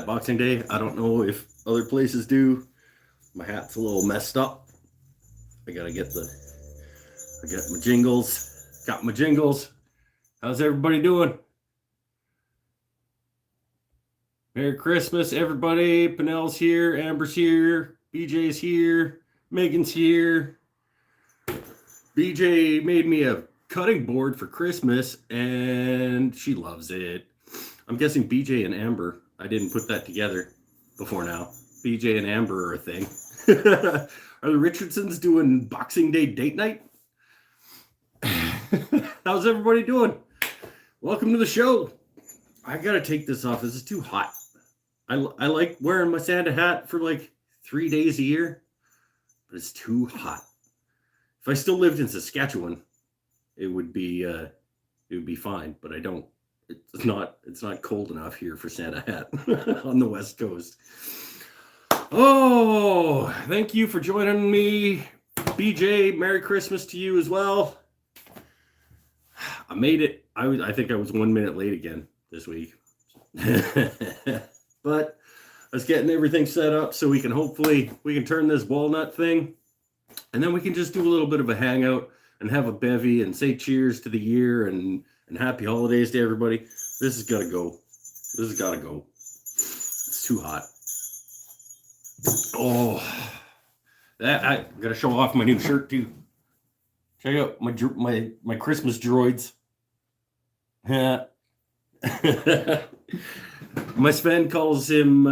Boxing Day. I don't know if other places do. My hat's a little messed up. I got my jingles. Got my jingles. How's everybody doing? Merry Christmas, everybody. Pinnell's here. Amber's here. BJ's here. Megan's here. BJ made me a cutting board for Christmas, and she loves it. I'm guessing BJ and Amber. I didn't put that together before now. BJ and Amber are a thing. Are the Richardsons doing Boxing Day date night? How's everybody doing? Welcome to the show. I gotta take this off. This is too hot. I like wearing my Santa hat for like 3 days a year, but it's too hot. If I still lived in Saskatchewan, it would be fine, but I don't. It's not cold enough here for Santa hat on the West Coast. Oh, thank you for joining me. BJ, Merry Christmas to you as well. I made it. I think I was 1 minute late again this week. But I was getting everything set up so we can turn this Walnut thing, and then we can just do a little bit of a hangout and have a bevy and say cheers to the year and happy holidays to everybody. This has got to go. This has got to go. It's too hot. Oh, I got to show off my new shirt too. Check out my Christmas droids. My Sven calls him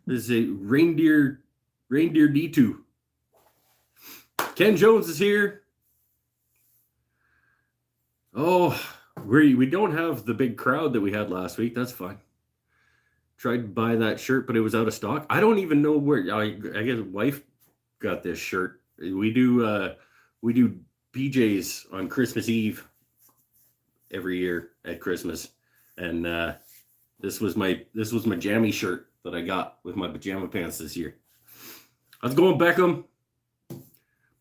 this is a reindeer D2. Ken Jones is here. Oh, we don't have the big crowd that we had last week. That's fine. Tried to buy that shirt, but it was out of stock. I don't even know where. I guess wife got this shirt. We do BJ's on Christmas Eve every year at Christmas, and this was my jammy shirt that I got with my pajama pants this year. How's it going, Beckham?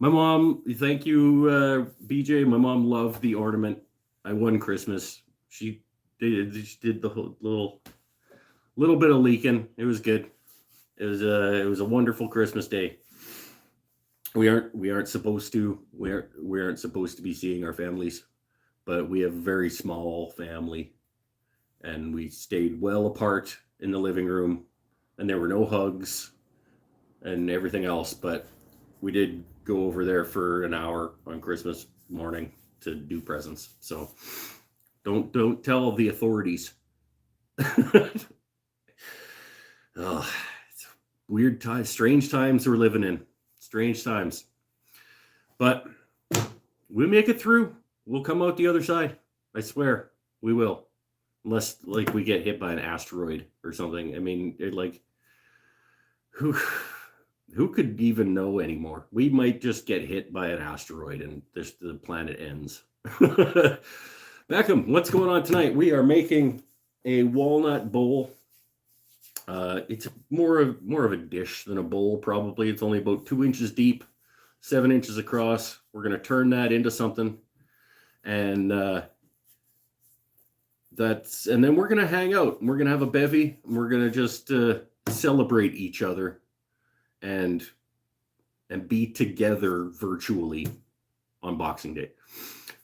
My mom, thank you, BJ. My mom loved the ornament. I won Christmas. She did the whole little bit of leaking. It was good. It was a wonderful Christmas day. We aren't supposed to be seeing our families, but we have a very small family, and we stayed well apart in the living room, and there were no hugs and everything else, but we did go over there for an hour on Christmas morning to do presents. So don't tell the authorities. Oh, it's weird times, strange times we're living in. Strange times. But we'll make it through. We'll come out the other side. I swear we will. Unless like we get hit by an asteroid or something. I mean, who could even know anymore? We might just get hit by an asteroid and the planet ends. Beckham, what's going on tonight? We are making a walnut bowl. It's more of a dish than a bowl, probably. It's only about 2 inches deep, 7 inches across. We're going to turn that into something. And then we're going to hang out. We're going to have a bevy. And we're going to just celebrate each other and be together virtually on Boxing Day.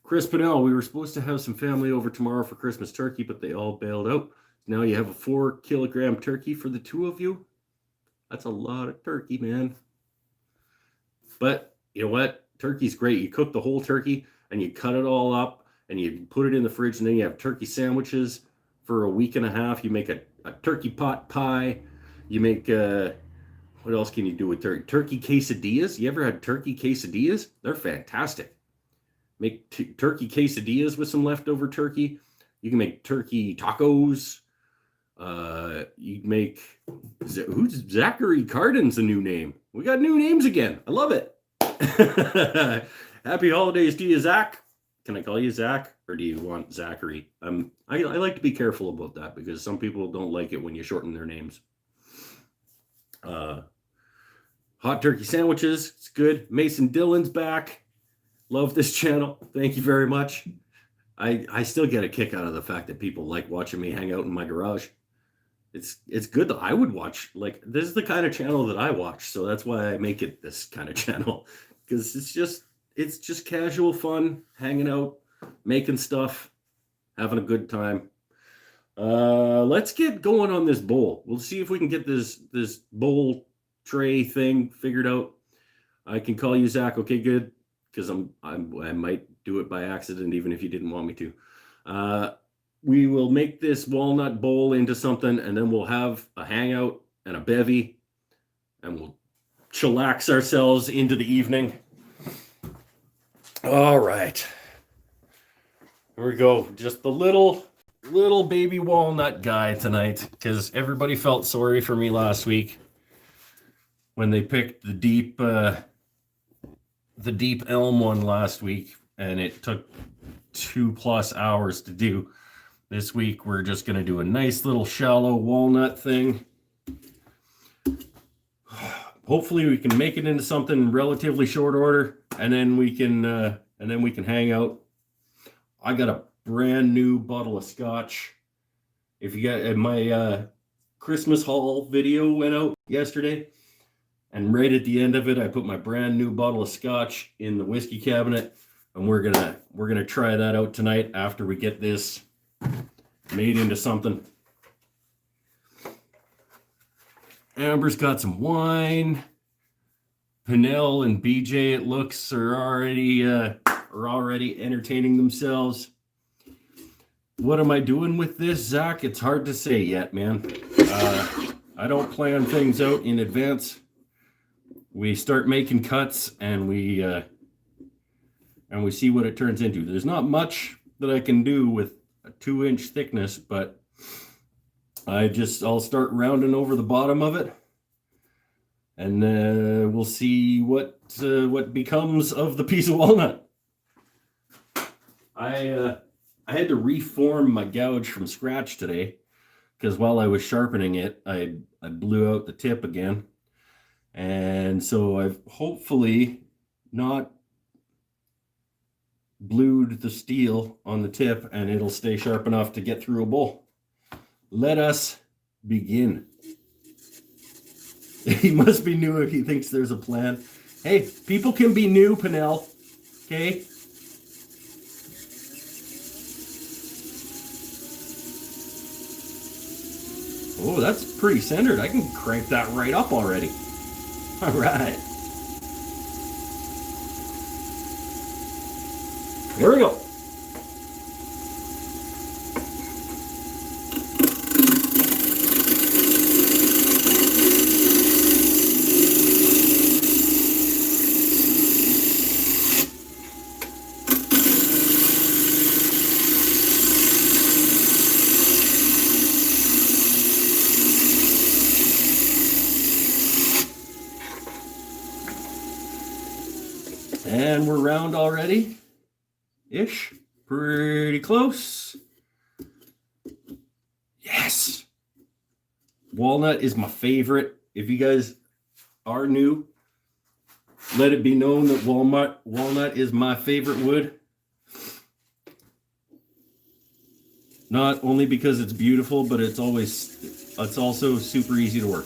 Chris Pinnell, we were supposed to have some family over tomorrow for Christmas turkey, but they all bailed out. Now you have a 4-kilogram turkey for the two of you. That's a lot of turkey, man. But you know what? Turkey's great. You cook the whole turkey and you cut it all up and you put it in the fridge, and then you have turkey sandwiches for a week and a half. You make a turkey pot pie. You make, what else can you do with turkey? Turkey quesadillas. You ever had turkey quesadillas? They're fantastic. Make turkey quesadillas with some leftover turkey. You can make turkey tacos. You make who's Zachary Cardin's a new name. We got new names again. I love it. Happy holidays to you, Zach. Can I call you Zach, or do you want Zachary? I like to be careful about that because some people don't like it when you shorten their names. Hot turkey sandwiches. It's good. Mason Dillon's back. Love this channel. Thank you very much. I still get a kick out of the fact that people like watching me hang out in my garage. it's good that I would watch. Like, this is the kind of channel that I watch, so that's why I make it this kind of channel, because it's just casual fun, hanging out, making stuff, having a good time. Let's get going on this bowl. We'll see if we can get this bowl tray thing figured out. I can call you Zach. Okay, good, because I might do it by accident, even if you didn't want me to. We will make this walnut bowl into something, and then we'll have a hangout and a bevy, and we'll chillax ourselves into the evening. All right. Here we go. Just the little baby walnut guy tonight, because everybody felt sorry for me last week when they picked the deep elm one last week, and it took 2+ hours to do. This week, we're just going to do a nice little shallow walnut thing. Hopefully, we can make it into something in relatively short order, and then we can hang out. I got a brand new bottle of scotch. If you got my Christmas haul video went out yesterday, and right at the end of it, I put my brand new bottle of scotch in the whiskey cabinet, and we're gonna try that out tonight after we get this made into something. Amber's got some wine. Pinnell and BJ, it looks, are already entertaining themselves. What am I doing with this, Zach? It's hard to say yet, man. I don't plan things out in advance. We start making cuts, and we see what it turns into. There's not much that I can do with a 2-inch thickness, but I'll start rounding over the bottom of it, and we'll see what becomes of the piece of walnut. I had to reform my gouge from scratch today, because while I was sharpening it, I blew out the tip again, and so I've hopefully not blued the steel on the tip, and it'll stay sharp enough to get through a bowl. Let us begin. He must be new if he thinks there's a plan. Hey, people can be new, Pinnell. Okay? Oh, that's pretty centered. I can crank that right up already. All right. Here we go. And we're round already. Ish. Pretty close. Yes. Walnut is my favorite. If you guys are new, let it be known that walnut is my favorite wood. Not only because it's beautiful, but it's also super easy to work.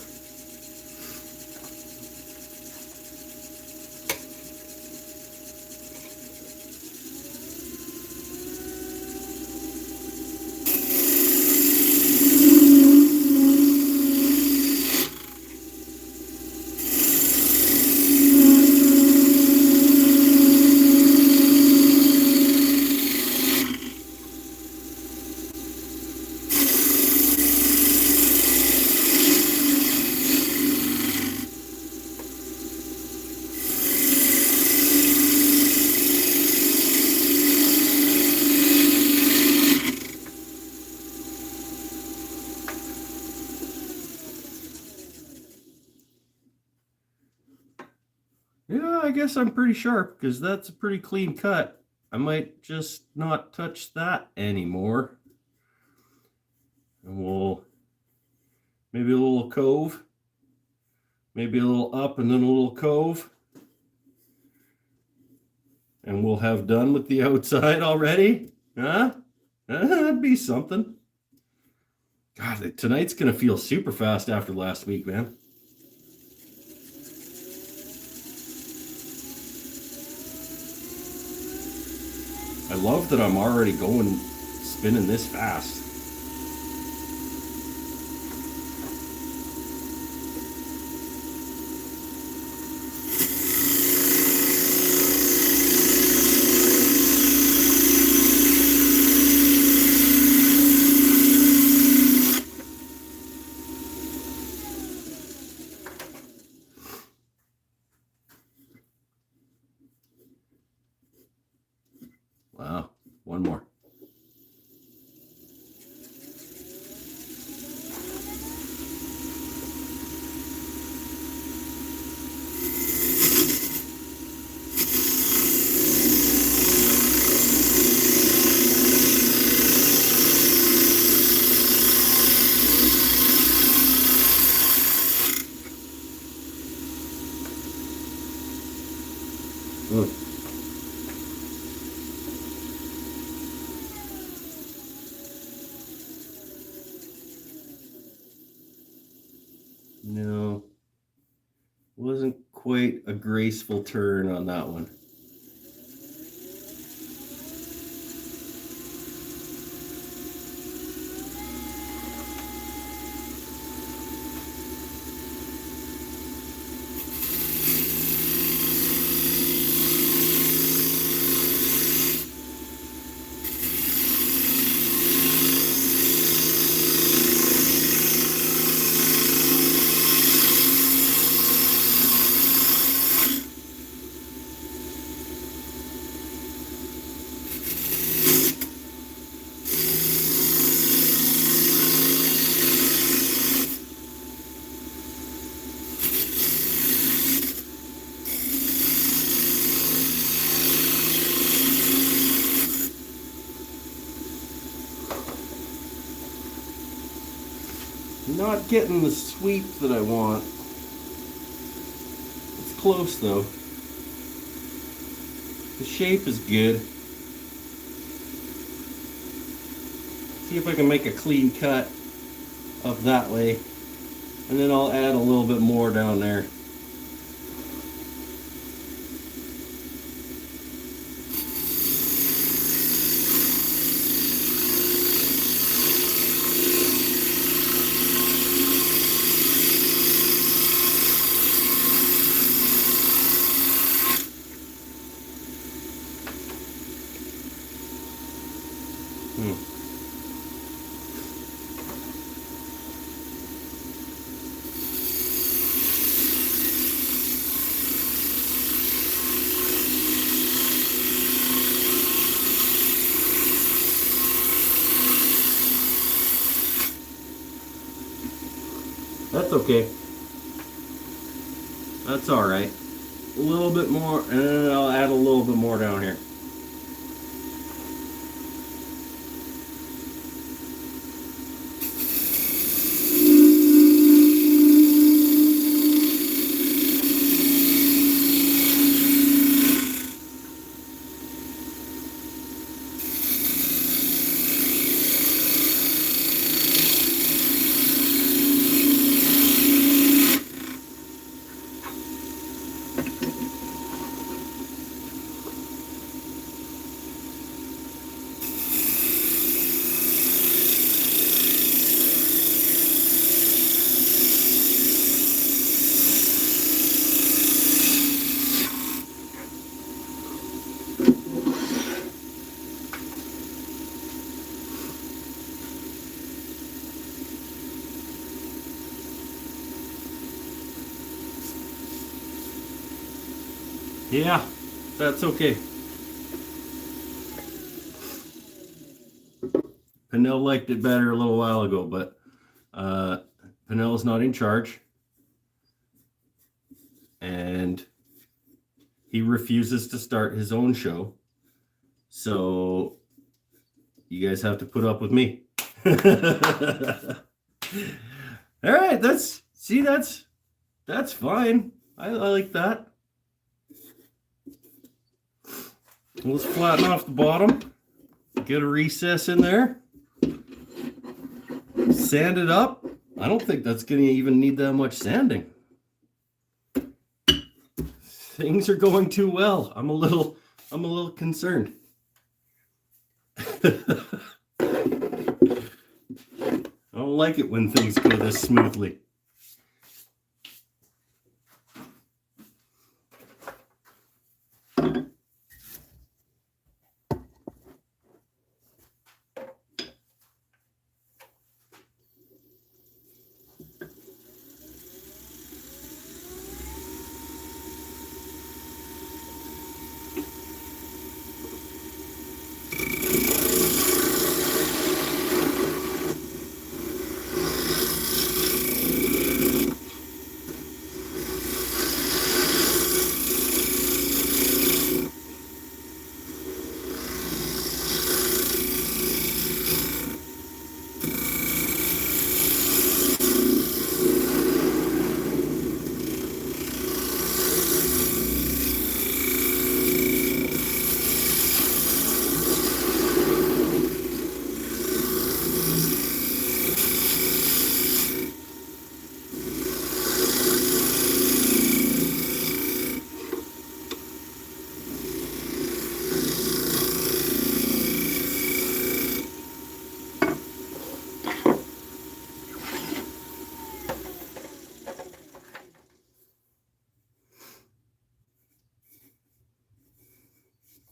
Yeah, I guess I'm pretty sharp, because that's a pretty clean cut. I might just not touch that anymore. And we'll maybe a little cove, maybe a little up and then a little cove. And we'll have done with the outside already. Huh? That'd be something. God, tonight's going to feel super fast after last week, man. I love that I'm already spinning this fast. Wow, one more. No, wasn't quite a graceful turn on that one. Not getting the sweep that I want. It's close though. The shape is good. See if I can make a clean cut up that way. And then I'll add a little bit more down there. That's okay. That's all right. A little bit more, and then I'll add a little bit more down here. Yeah, that's okay. Pinnell liked it better a little while ago, but Pinnell's not in charge. And he refuses to start his own show. So you guys have to put up with me. All right, that's fine. I like that. Let's flatten off the bottom. Get a recess in there. sand it up. I don't think that's going to even need that much sanding. Things are going too well. I'm a little concerned. I don't like it when things go this smoothly.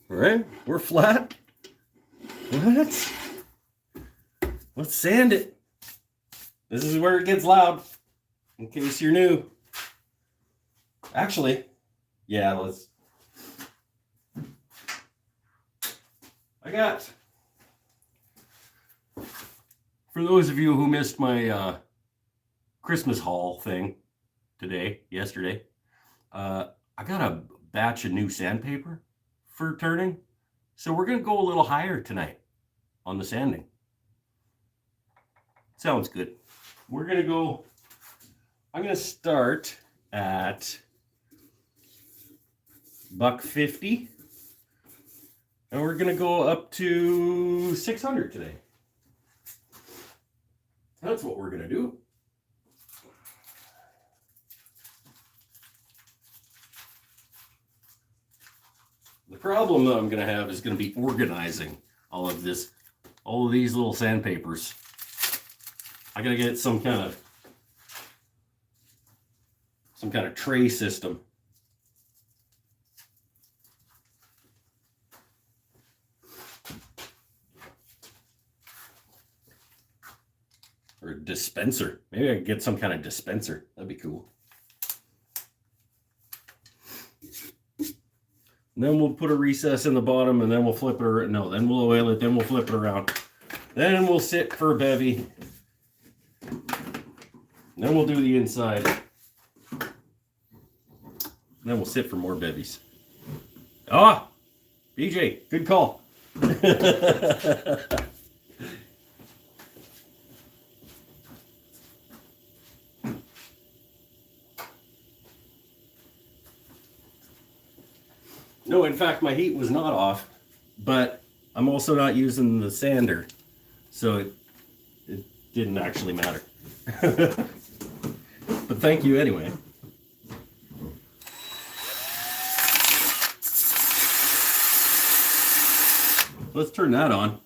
All right, we're flat. Let's sand it. This is where it gets loud, in case you're new. Actually, yeah, for those of you who missed my Christmas haul thing yesterday, I got a batch of new sandpaper for turning. So we're going to go a little higher tonight on the sanding. Sounds good. I'm going to start at $150. And we're going to go up to 600 today. That's what we're going to do. The problem that I'm going to have is going to be organizing all of these little sandpapers. I got to get some kind of tray system. Or a dispenser. Maybe I could get some kind of dispenser. That'd be cool. And then we'll put a recess in the bottom, and then we'll flip it around. No, then we'll oil it, then we'll flip it around. Then we'll sit for a bevy. Then we'll do the inside. And then we'll sit for more bevies. Ah! BJ, good call. No, in fact, my heat was not off, but I'm also not using the sander, so it didn't actually matter. But thank you anyway. Let's turn that on.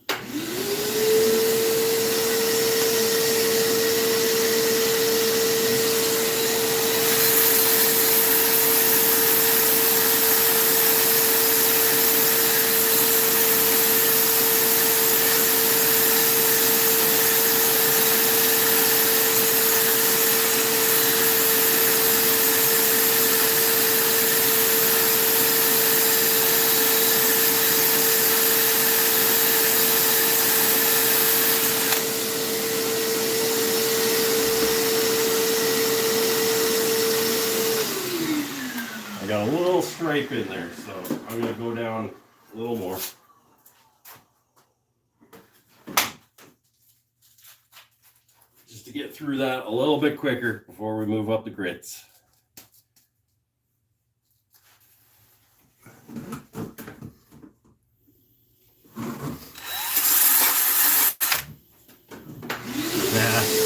Got a little stripe in there, so I'm going to go down a little more. Just to get through that a little bit quicker before we move up the grits. Nah.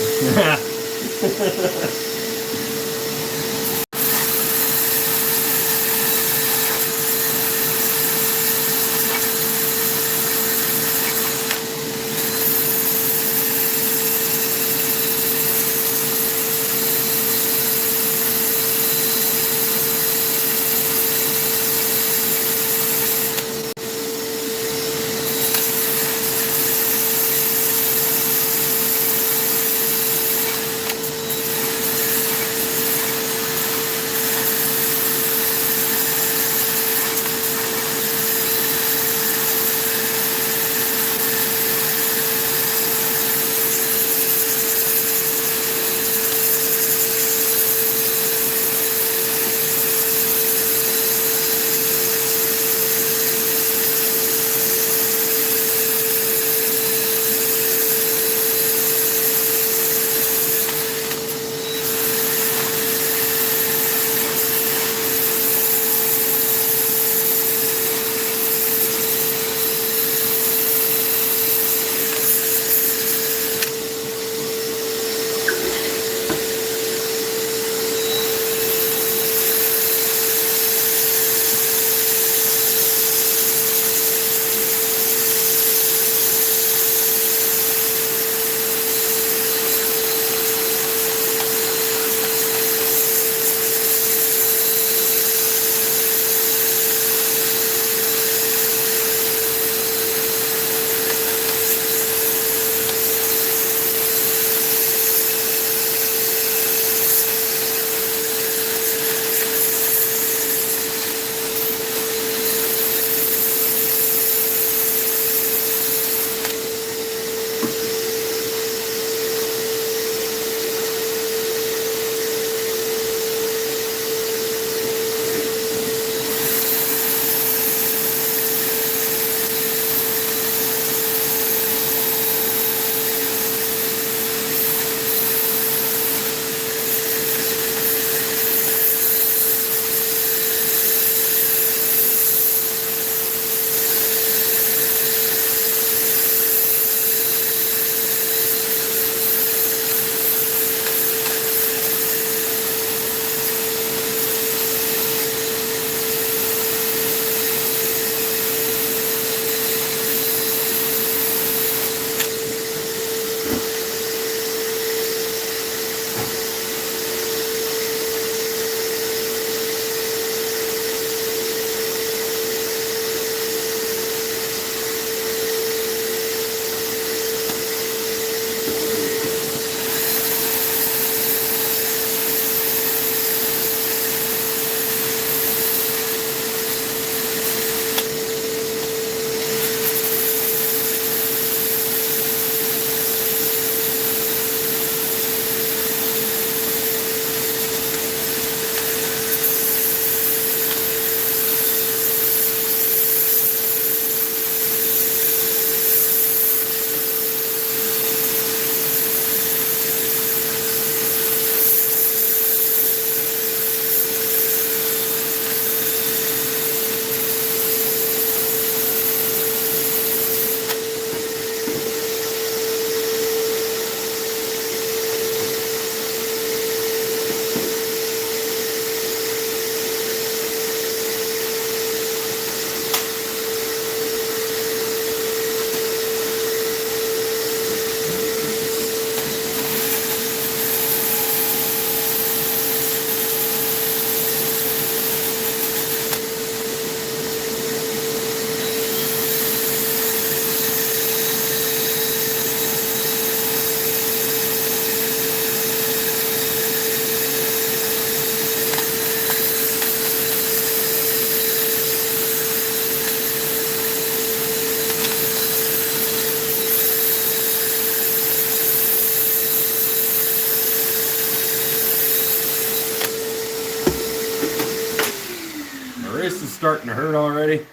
wrist is starting to hurt already.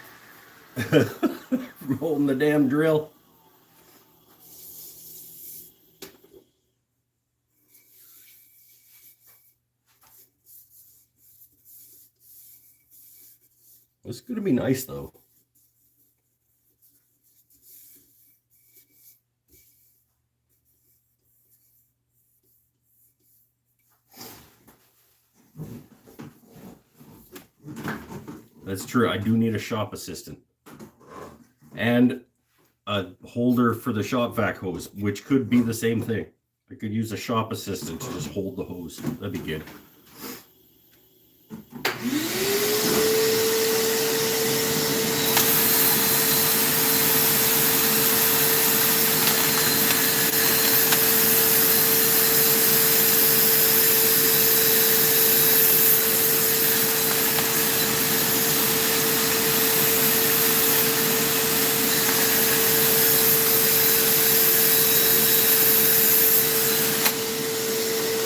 From holding the damn drill. It's going to be nice though. That's true. I do need a shop assistant. And a holder for the shop vac hose, which could be the same thing. I could use a shop assistant to just hold the hose. That'd be good.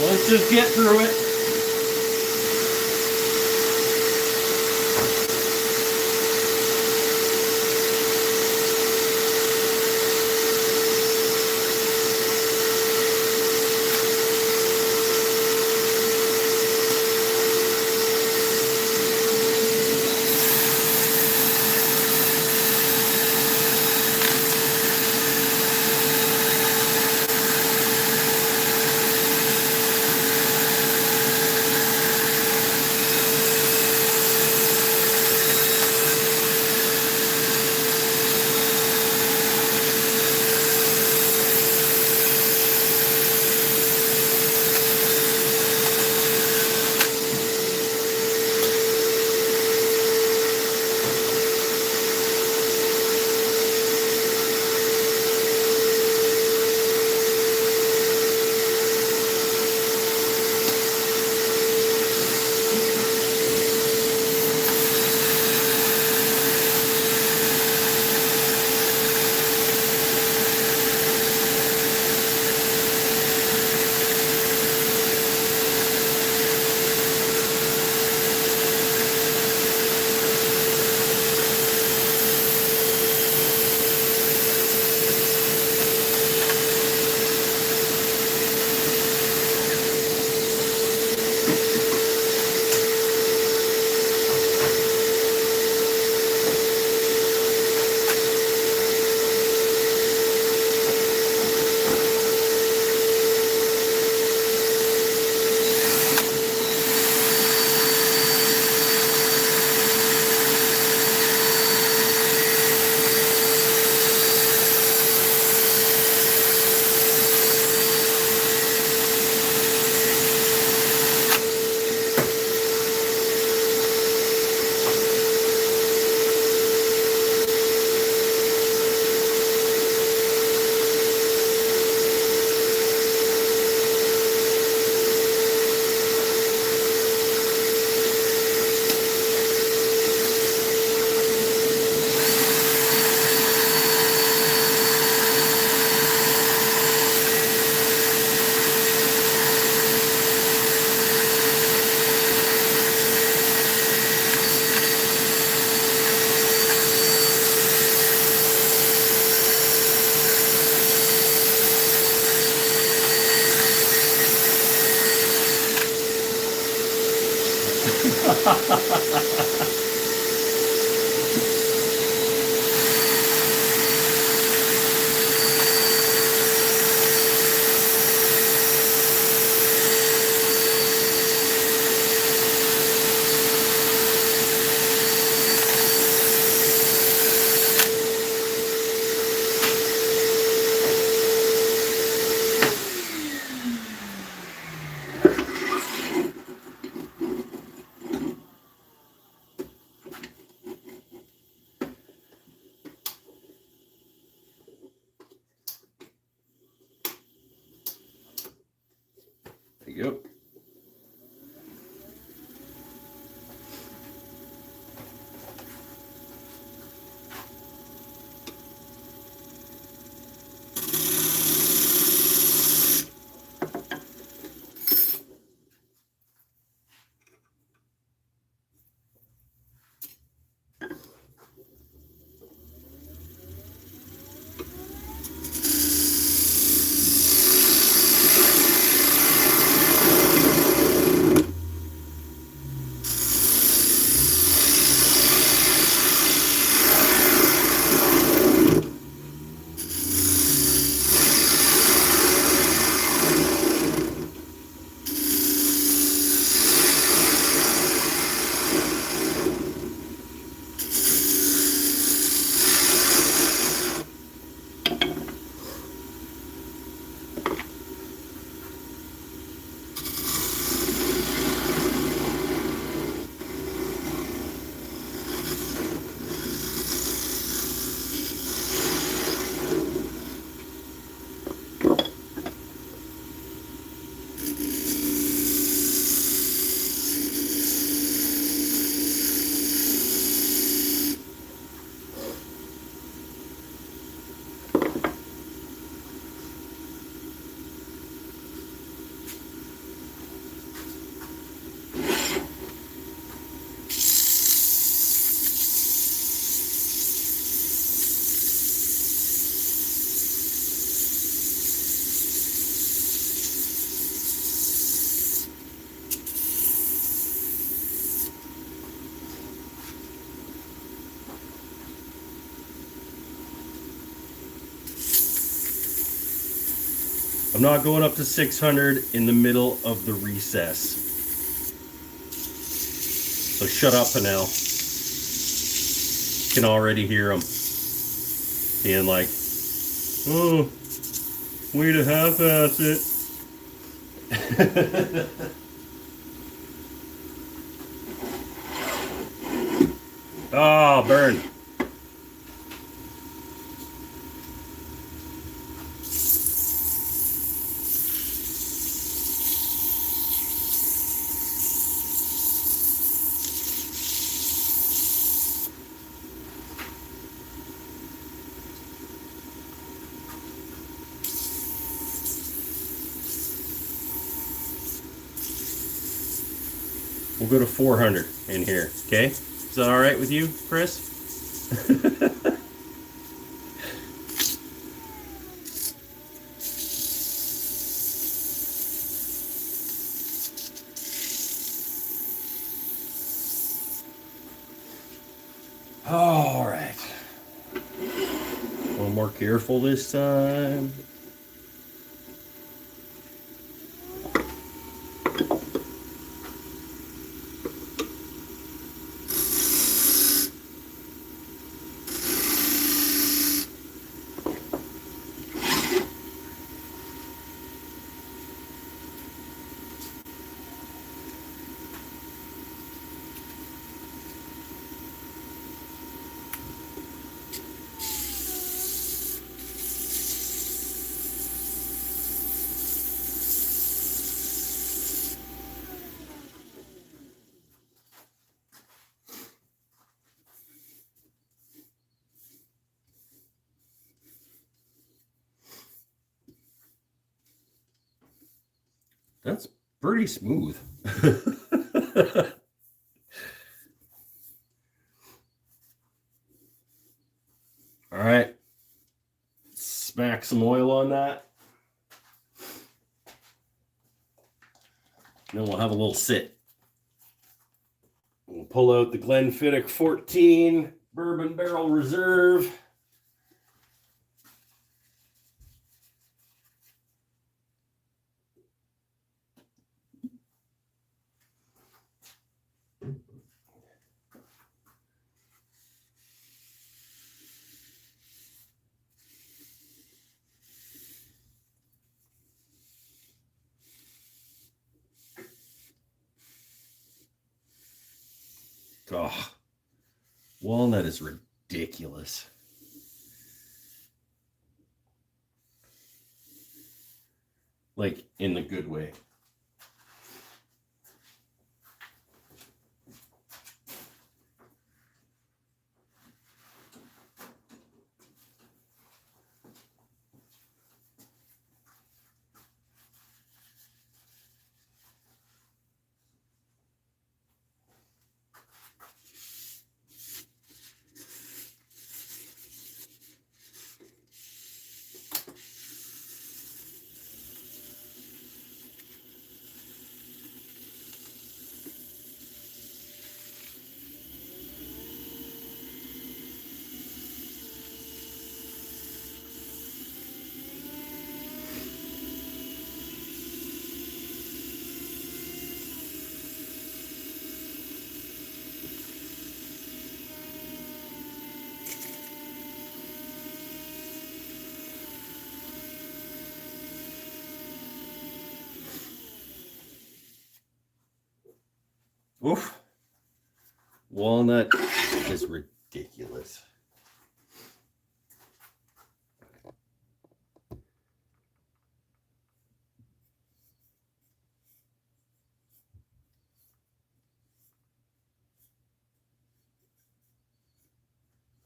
Let's just get through it. I'm not going up to 600 in the middle of the recess. So shut up, Panel. Can already hear him being like, oh, way to half-ass it. Oh, burn. We'll go to 400 in here, okay? Is that all right with you, Chris? All right. A little more careful this time. That's pretty smooth. All right. Smack some oil on that. And then we'll have a little sit. We'll pull out the Glenfiddich 14 Bourbon Barrel Reserve. Oh, Walnut is ridiculous. Like, in the good way. Oof. Walnut is ridiculous.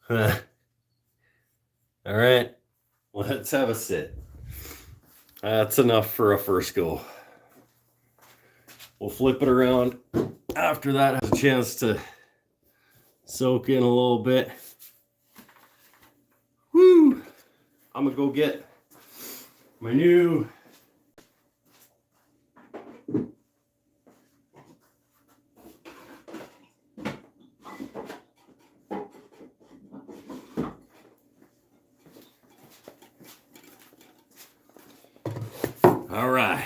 All right, let's have a sit. That's enough for a first go. We'll flip it around after that has a chance to soak in a little bit. Woo! I'm gonna go get my new All right.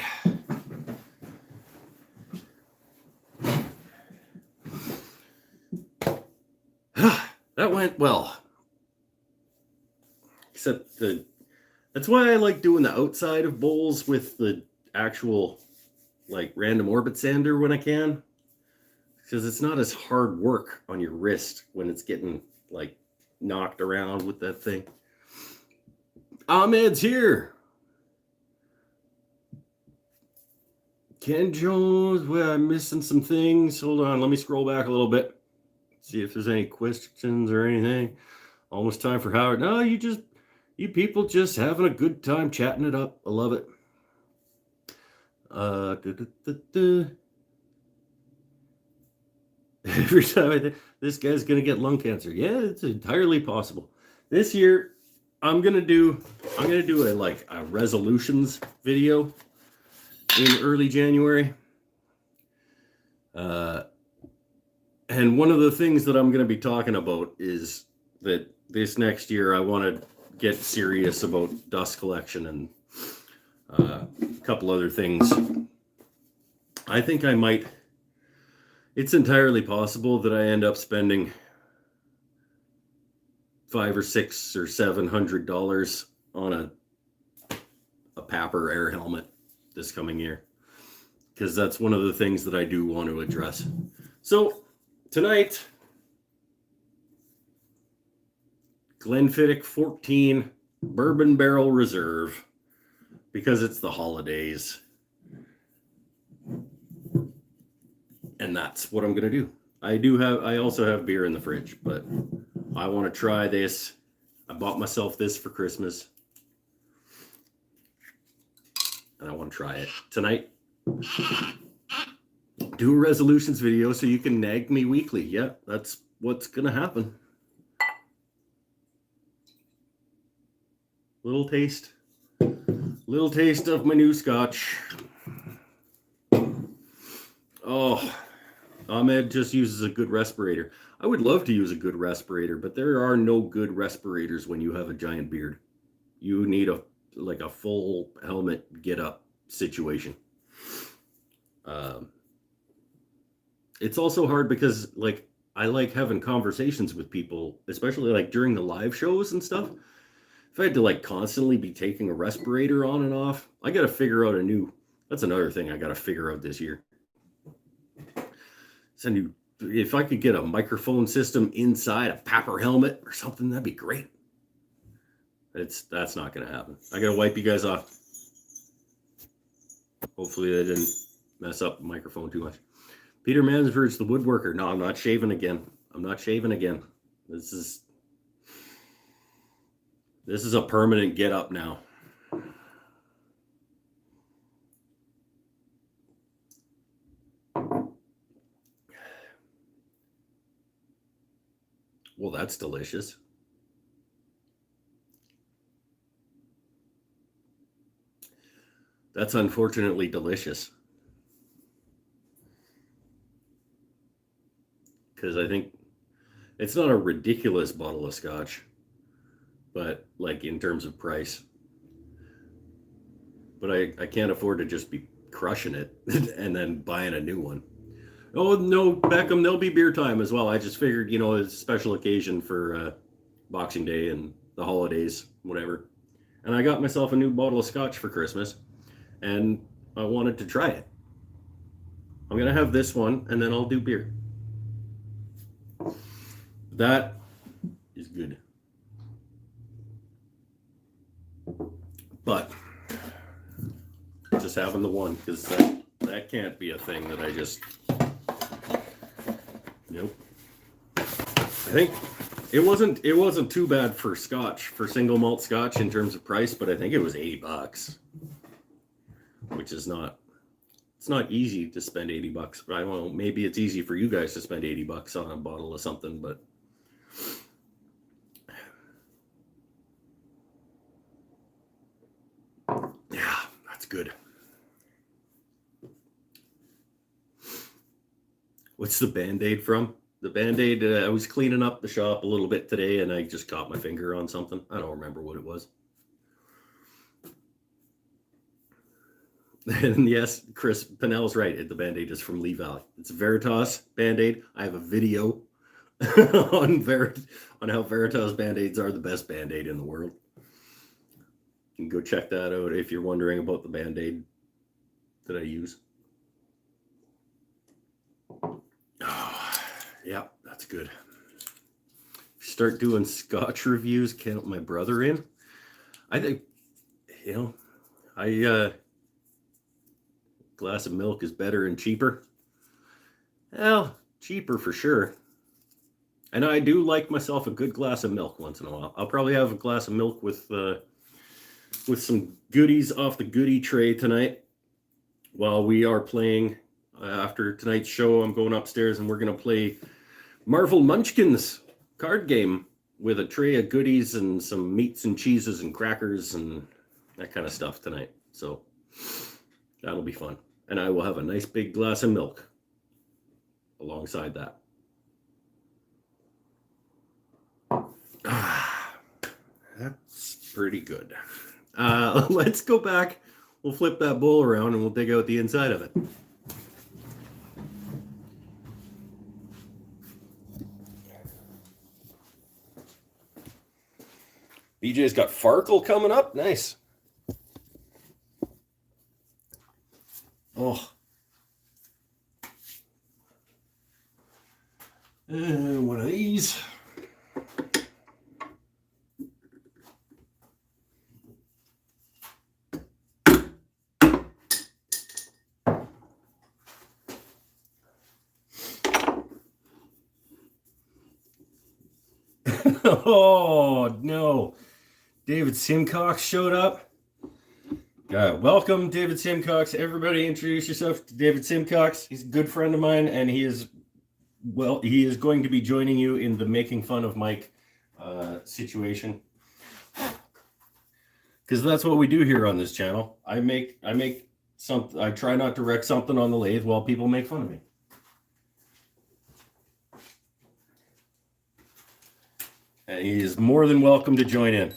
That went well. Except that's why I like doing the outside of bowls with the actual like random orbit sander when I can. Because it's not as hard work on your wrist when it's getting like knocked around with that thing. Ahmed's here. Ken Jones, well, I'm missing some things. Hold on, let me scroll back a little bit. See if there's any questions or anything. Almost time for Howard. No, you people just having a good time chatting it up. I love it. Every time I think this guy's gonna get lung cancer. Yeah, it's entirely possible. This year, I'm gonna do a resolutions video in early January. And one of the things that I'm going to be talking about is that this next year I want to get serious about dust collection and a couple other things. I think I might. It's entirely possible that I end up spending $500 or $600 or $700 on a Papper air helmet this coming year, because that's one of the things that I do want to address. So tonight, Glenfiddich 14 Bourbon Barrel Reserve, because it's the holidays. And that's what I'm going to do. I also have beer in the fridge, but I want to try this. I bought myself this for Christmas. And I want to try it tonight. Do a resolutions video so you can nag me weekly. Yeah, that's what's going to happen. Little taste of my new scotch. Oh, Ahmed just uses a good respirator. I would love to use a good respirator, but there are no good respirators when you have a giant beard. You need a full helmet get up situation. It's also hard because I like having conversations with people, especially during the live shows and stuff. If I had to constantly be taking a respirator on and off, I got to figure out that's another thing I got to figure out this year. If I could get a microphone system inside a Papper helmet or something, that'd be great. That's not going to happen. I got to wipe you guys off. Hopefully I didn't mess up the microphone too much. Peter Mansford's the woodworker. No, I'm not shaving again. This is a permanent get up now. Well, that's delicious. That's unfortunately delicious. Because I think it's not a ridiculous bottle of scotch, but in terms of price. But I can't afford to just be crushing it and then buying a new one. Oh, no, Beckham, there'll be beer time as well. I just figured, it's a special occasion for Boxing Day and the holidays, whatever. And I got myself a new bottle of scotch for Christmas, and I wanted to try it. I'm going to have this one, and then I'll do beer. That is good. But just having the one, because that can't be a thing that I just... Nope. I think it wasn't too bad for scotch, for single malt scotch in terms of price, but I think it was $80, which is not... It's not easy to spend $80, but I don't know, maybe it's easy for you guys to spend $80 on a bottle of something, but yeah, that's good. What's the Band-Aid from? The Band-Aid, I was cleaning up the shop a little bit today and I just caught my finger on something. I don't remember what it was. And yes, Chris Pinnell's right. The Band-Aid is from Lee Valley. It's a Veritas Band-Aid. I have a video on how Veritas Band-Aids are the best Band-Aid in the world. You can go check that out if you're wondering about the Band-Aid that I use. Oh, yeah, that's good. Start doing Scotch reviews, count my brother in. I think, glass of milk is better and cheaper. Well, cheaper for sure. And I do like myself a good glass of milk once in a while. I'll probably have a glass of milk with some goodies off the goodie tray tonight while we are playing. After tonight's show, I'm going upstairs and we're going to play Marvel Munchkins card game with a tray of goodies and some meats and cheeses and crackers and that kind of stuff tonight. So that'll be fun. And I will have a nice big glass of milk alongside that. That's pretty good. Let's go back. We'll flip that bowl around and we'll dig out the inside of it. BJ's got Farkle coming up. Nice. Oh. And one of these. Oh, no. David Simcox showed up. Welcome, David Simcox. Everybody introduce yourself to David Simcox. He's a good friend of mine, and he is going to be joining you in the making fun of Mike situation. Because that's what we do here on this channel. I try not to wreck something on the lathe while people make fun of me. And he is more than welcome to join in.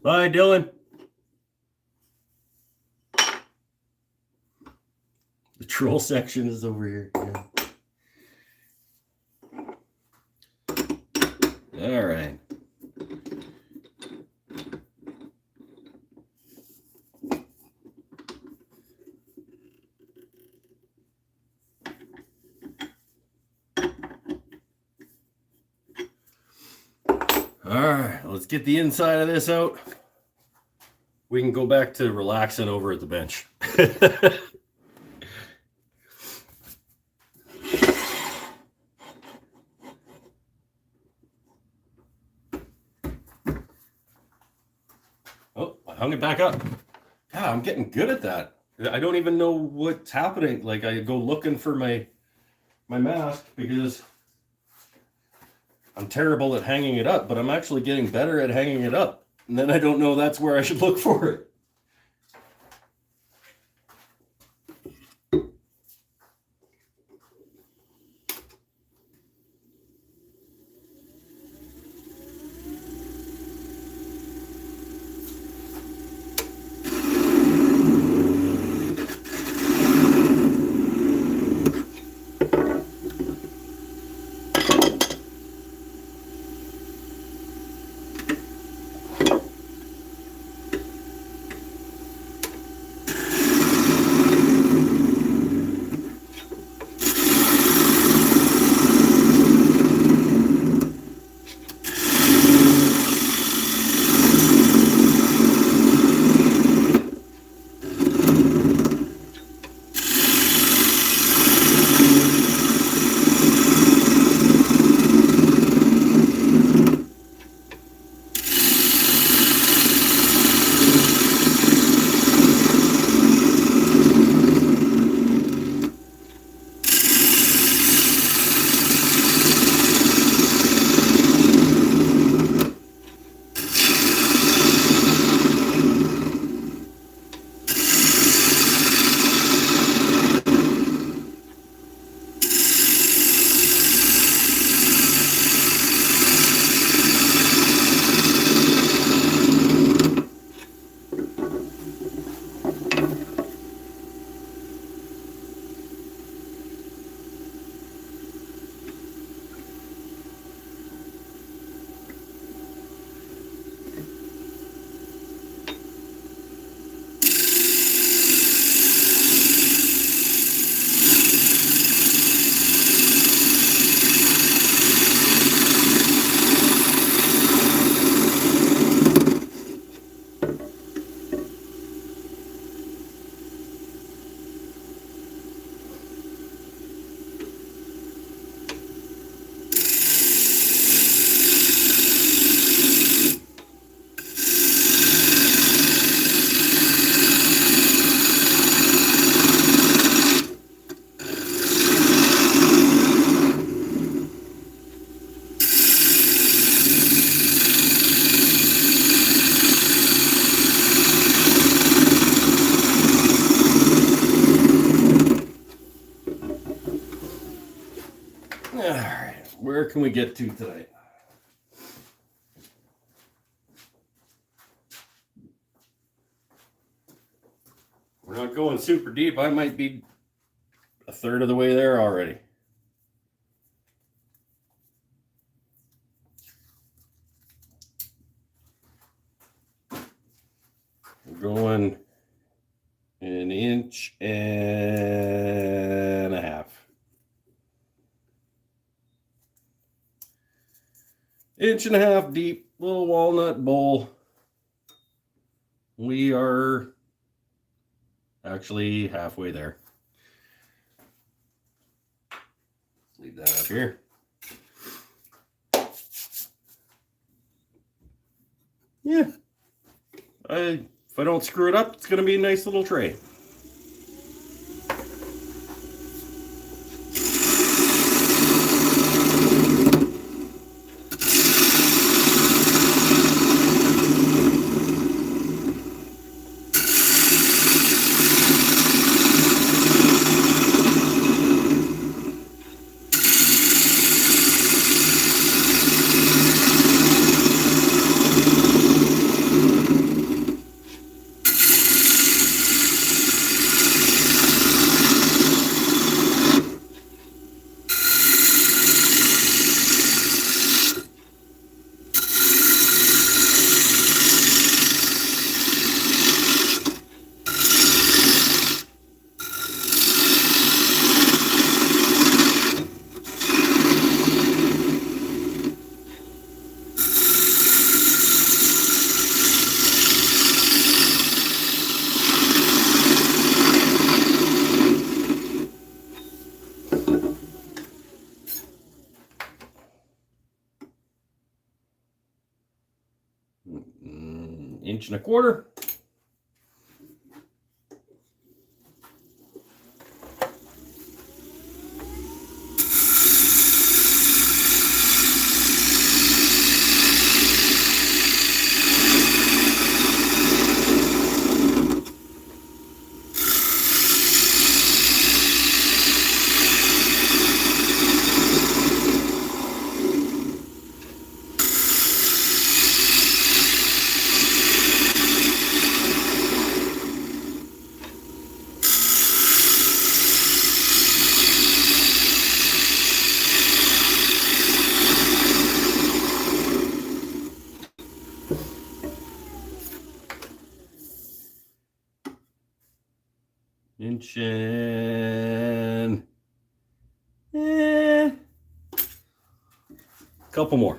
Bye, Dylan. The troll section is over here. Yeah. All right. All right, let's get the inside of this out. We can go back to relaxing over at the bench. Oh, I hung it back up. God, I'm getting good at that. I don't even know what's happening. Like, I go looking for my mask because I'm terrible at hanging it up, but I'm actually getting better at hanging it up. And then I don't know that's where I should look for it. where can we get to tonight? We're not going super deep. I might be a third of the way there already. We're going an inch and a half. Inch and a half deep, little walnut bowl. We are actually halfway there. Leave that up here. Yeah. If I don't screw it up, it's going to be a nice little tray. Inch and a quarter. Inch and couple more.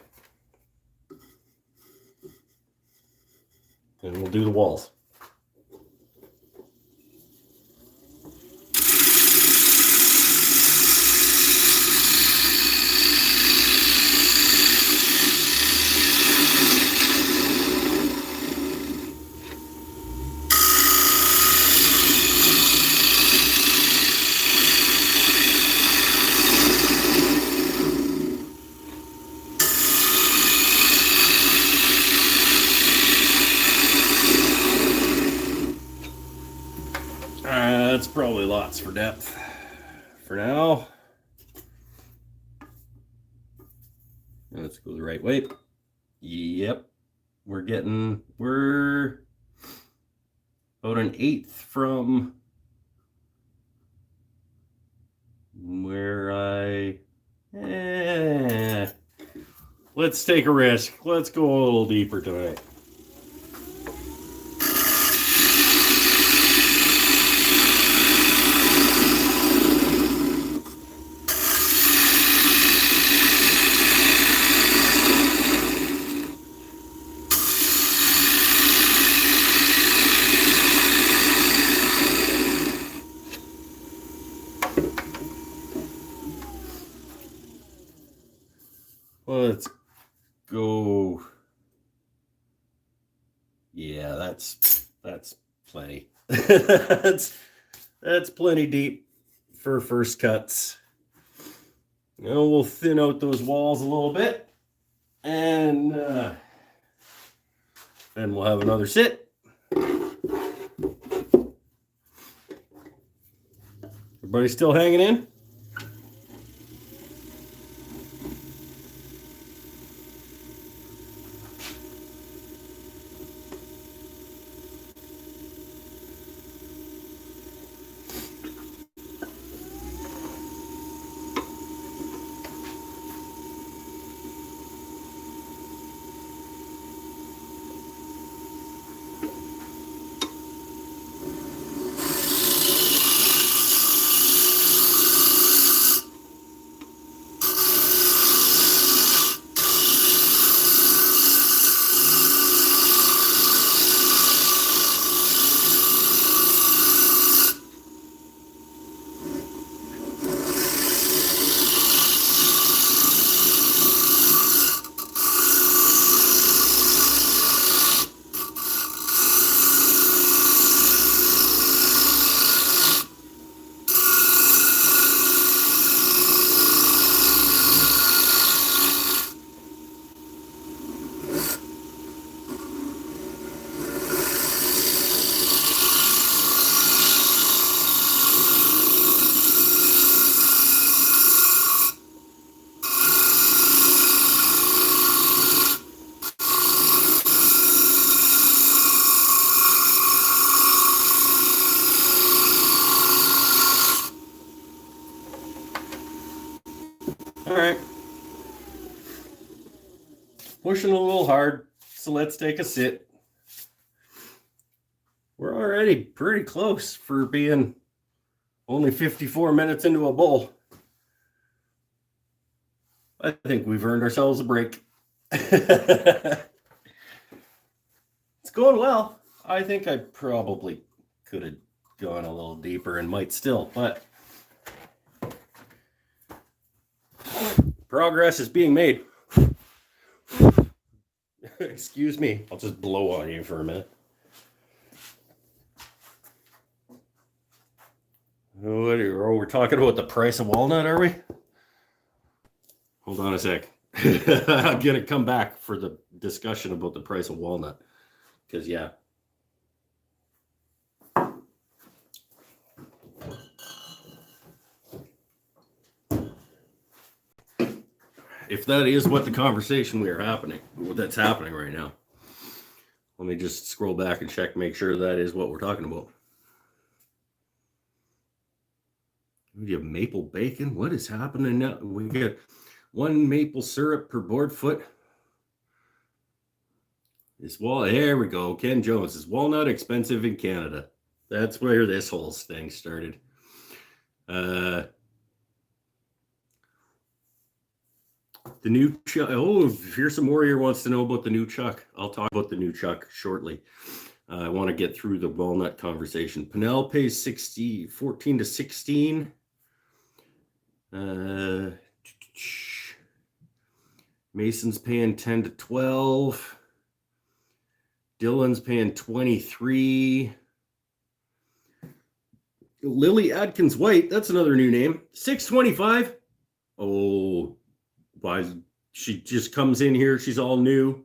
And we'll do the walls. That's probably lots for depth for now. Let's go the right way. Yep. We're about an eighth from where let's take a risk. Let's go a little deeper tonight. Let's go. Yeah, that's plenty. that's plenty deep for first cuts. Now we'll thin out those walls a little bit, and then we'll have another sit. Everybody still hanging in? All right. Pushing a little hard, so let's take a sit. We're already pretty close for being only 54 minutes into a bowl. I think we've earned ourselves a break. It's going well. I think I probably could have gone a little deeper and might still, but progress is being made. Excuse me. I'll just blow on you for a minute. We're talking about the price of walnut, are we? Hold on a sec. I'm going to come back for the discussion about the price of walnut. Because, yeah. If that is what the conversation that's happening right now. Let me just scroll back and check, make sure that is what we're talking about. We have maple bacon. What is happening now? We get 1 maple syrup per board foot. There we go. Ken Jones. Is walnut expensive in Canada? That's where this whole thing started. The new chuck. Oh, Fearsome Warrior wants to know about the new chuck. I'll talk about the new chuck shortly. I want to get through the walnut conversation. Pinnell pays 14 to 16. Mason's paying 10 to 12. Dylan's paying 23. Lily Adkins White, that's another new name. 625. Oh, why? She just comes in here. She's all new.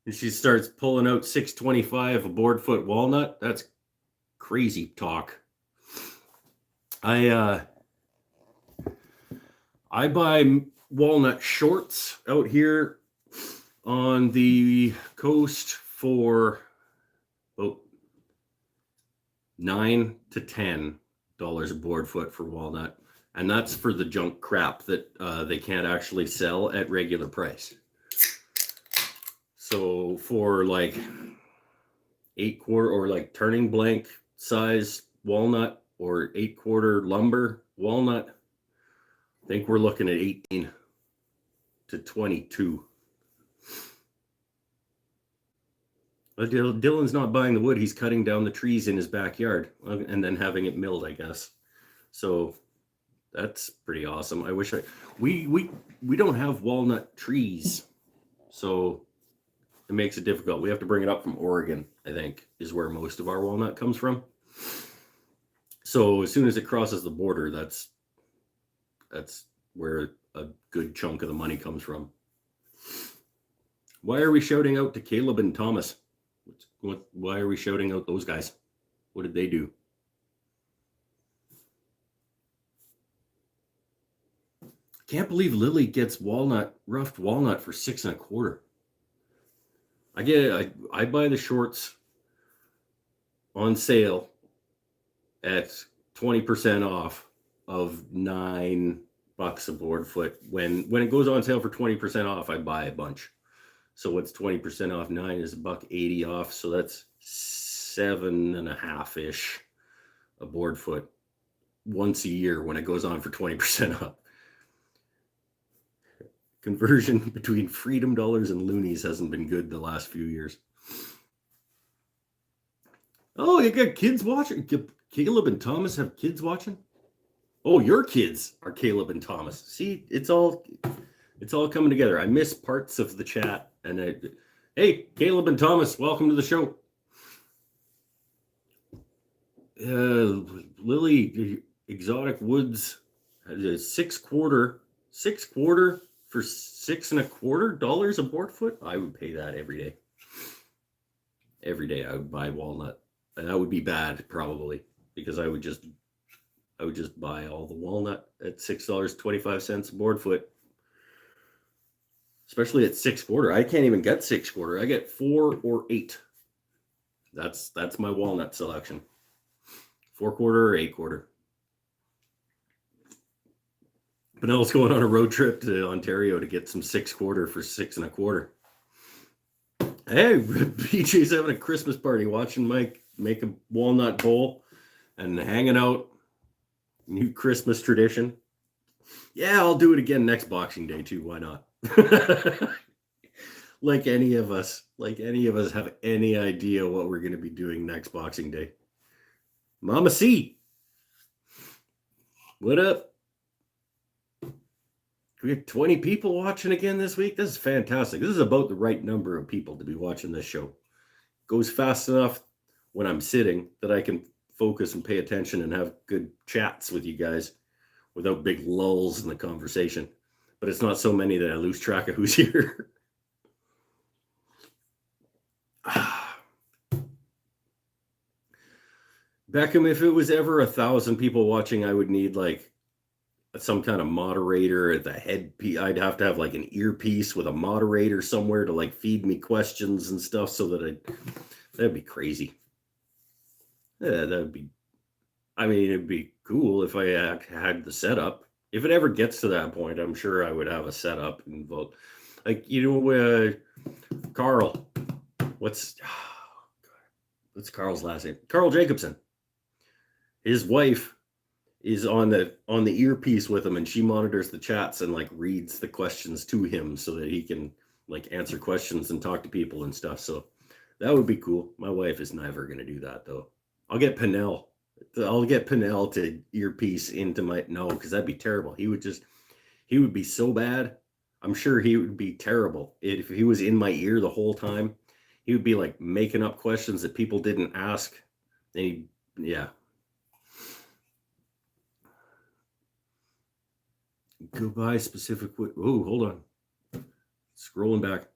And she starts pulling out 625 a board foot walnut. That's crazy talk. I buy walnut shorts out here on the coast for about $9 to $10 a board foot for walnut. And that's for the junk crap that they can't actually sell at regular price. So for like 8/4 or like turning blank size walnut or 8/4 lumber walnut, I think we're looking at 18 to 22. But Dylan's not buying the wood. He's cutting down the trees in his backyard and then having it milled, I guess. So that's pretty awesome. I wish we don't have walnut trees, so it makes it difficult. We have to bring it up from Oregon, I think, is where most of our walnut comes from. So as soon as it crosses the border, that's where a good chunk of the money comes from. Why are we shouting out to Caleb and Thomas? Why are we shouting out those guys? What did they do? Can't believe Lily gets roughed walnut for 6 1/4. I buy the shorts on sale at 20% off of $9 a board foot. When it goes on sale for 20% off, I buy a bunch. So what's 20% off? 9 is $1.80 off. So that's $7.50-ish a board foot once a year when it goes on for 20% off. Conversion between freedom dollars and loonies hasn't been good the last few years. Oh, you got kids watching? Caleb and Thomas have kids watching? Oh, your kids are Caleb and Thomas. See, it's all coming together. I miss parts of the chat. And hey, Caleb and Thomas, welcome to the show. Lily Exotic Woods has a 6/4 for $6 1/4 a board foot. I would pay that every day. Every day I would buy walnut, and that would be bad probably, because I would just buy all the walnut at $6.25 a board foot. Especially at 6/4. I can't even get 6/4. I get 4 or 8. That's my walnut selection. 4/4 or 8/4. Penel's going on a road trip to Ontario to get some 6-quarter for 6.25. Hey, BJ's having a Christmas party, watching Mike make a walnut bowl and hanging out. New Christmas tradition. Yeah, I'll do it again next Boxing Day too. Why not? like any of us have any idea what we're going to be doing next Boxing Day. Mama C, what up? We have 20 people watching again this week. This is fantastic. This is about the right number of people to be watching this show. It goes fast enough when I'm sitting that I can focus and pay attention and have good chats with you guys without big lulls in the conversation. But it's not so many that I lose track of who's here. Beckham, if it was ever 1,000 people watching, I would need like some kind of moderator at the headpiece. I'd have to have like an earpiece with a moderator somewhere to like feed me questions and stuff so that that'd be crazy. Yeah, it'd be cool if I had the setup. If it ever gets to that point, I'm sure I would have a setup involved. Like, Carl, what's Carl's last name? Carl Jacobson. His wife is on the earpiece with him, and she monitors the chats and like reads the questions to him so that he can like answer questions and talk to people and stuff. So that would be cool. My wife is never going to do that though. I'll get Penel to earpiece into my, no, because that'd be terrible. He would be so bad. I'm sure he would be terrible if he was in my ear the whole time. He would be like making up questions that people didn't ask. Yeah. Go buy specific wood. Oh, hold on. Scrolling back.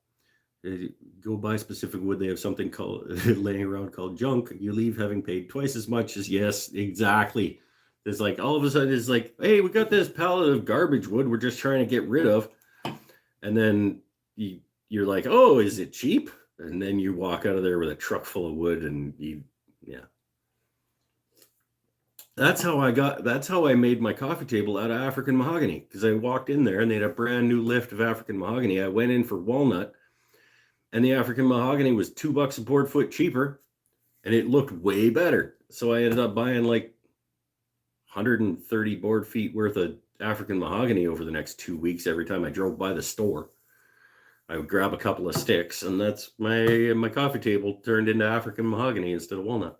Go buy specific wood. They have something called laying around called junk. You leave having paid twice as much as, yes, exactly. There's like all of a sudden it's like, hey, we got this pallet of garbage wood we're just trying to get rid of. And then you're like, oh, is it cheap? And then you walk out of there with a truck full of wood and yeah. That's how I made my coffee table out of African mahogany, because I walked in there and they had a brand new lift of African mahogany. I went in for walnut and the African mahogany was $2 a board foot cheaper and it looked way better. So I ended up buying like 130 board feet worth of African mahogany over the next 2 weeks. Every time I drove by the store, I would grab a couple of sticks, and that's my coffee table turned into African mahogany instead of walnut.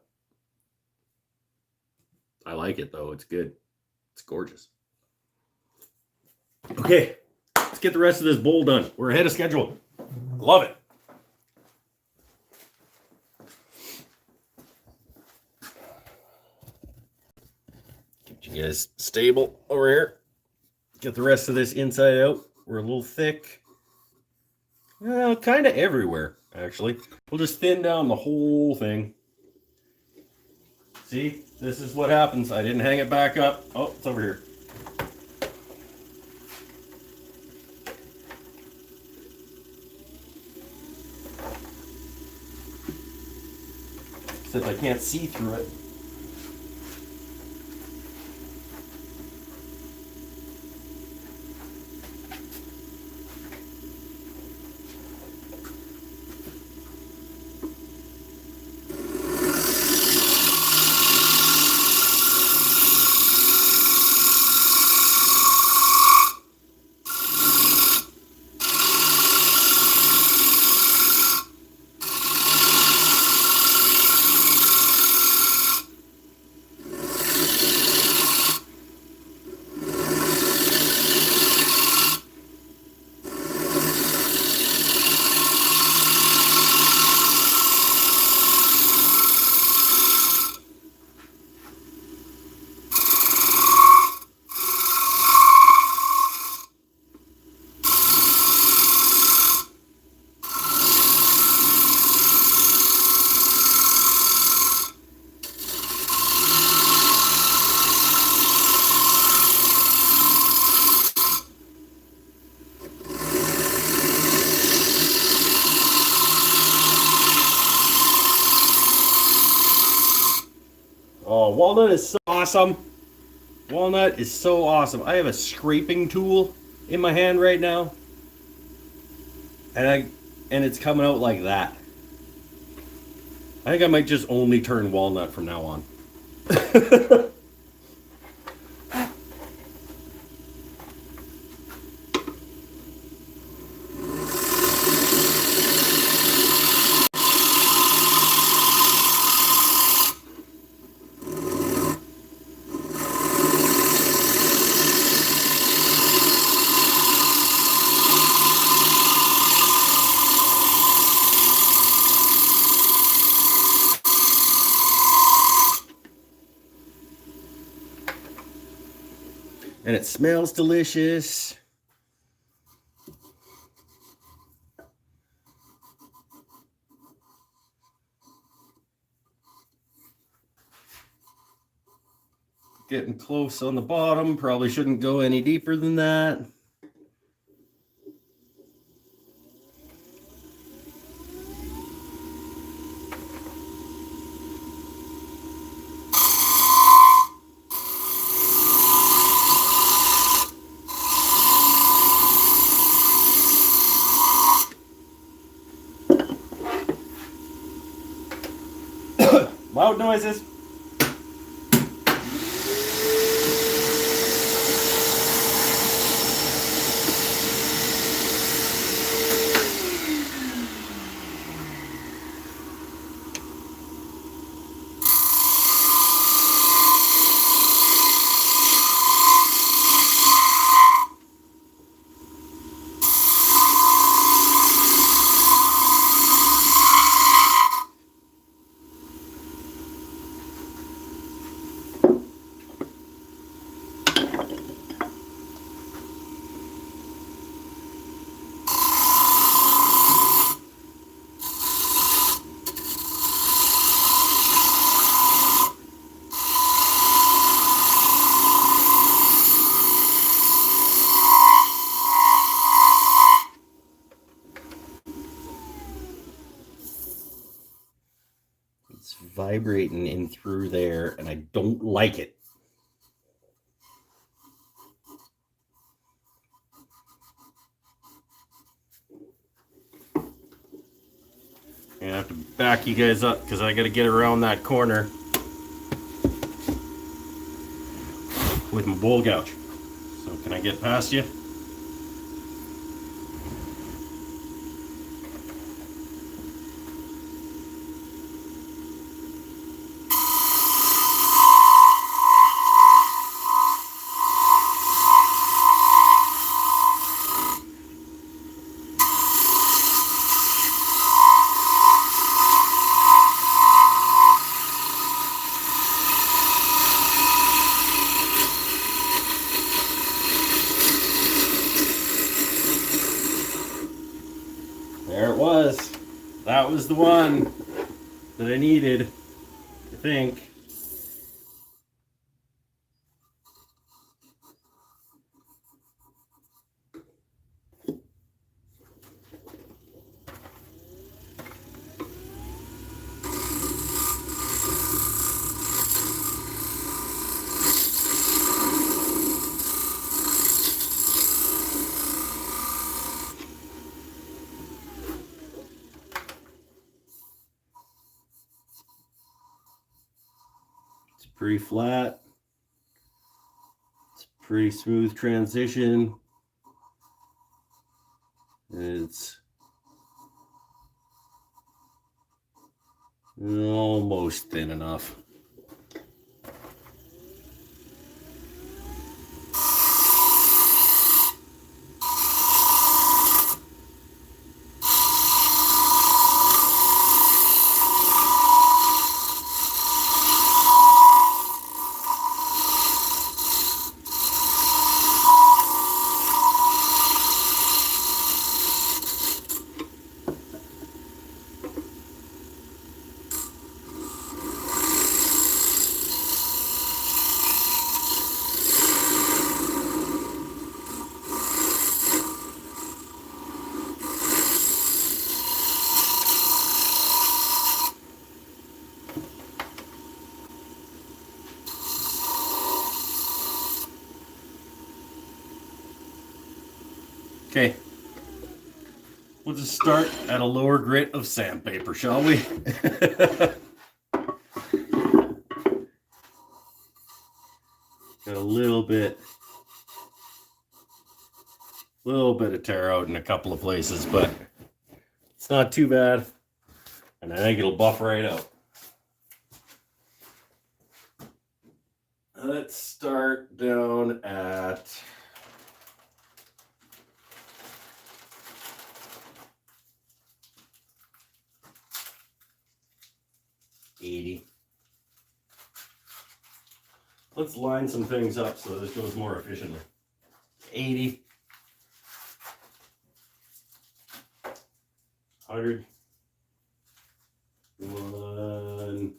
I like it though. It's good. It's gorgeous. Okay, let's get the rest of this bowl done. We're ahead of schedule. Love it. Get you guys stable over here. Get the rest of this inside out. We're a little thick. Well, kind of everywhere, actually. We'll just thin down the whole thing. See, this is what happens. I didn't hang it back up. Oh, it's over here. Except I can't see through it. Oh, walnut is so awesome. Walnut is so awesome. I have a scraping tool in my hand right now, and it's coming out like that. I think I might just only turn Walnut from now on. And it smells delicious. Getting close on the bottom. Probably shouldn't go any deeper than that. Loud noises. It's vibrating in through there, and I don't like it. I have to back you guys up because I got to get around that corner with my bowl gouge. So can I get past you? There it was. That was the one that I needed, I think. Pretty flat. It's a pretty smooth transition. It's almost thin enough. Okay. We'll just start at a lower grit of sandpaper, shall we? Got a little bit of tear out in a couple of places, but it's not too bad. And I think it'll buff right out. Let's start down at 80. Let's line some things up so this goes more efficiently. 80. 100. 1.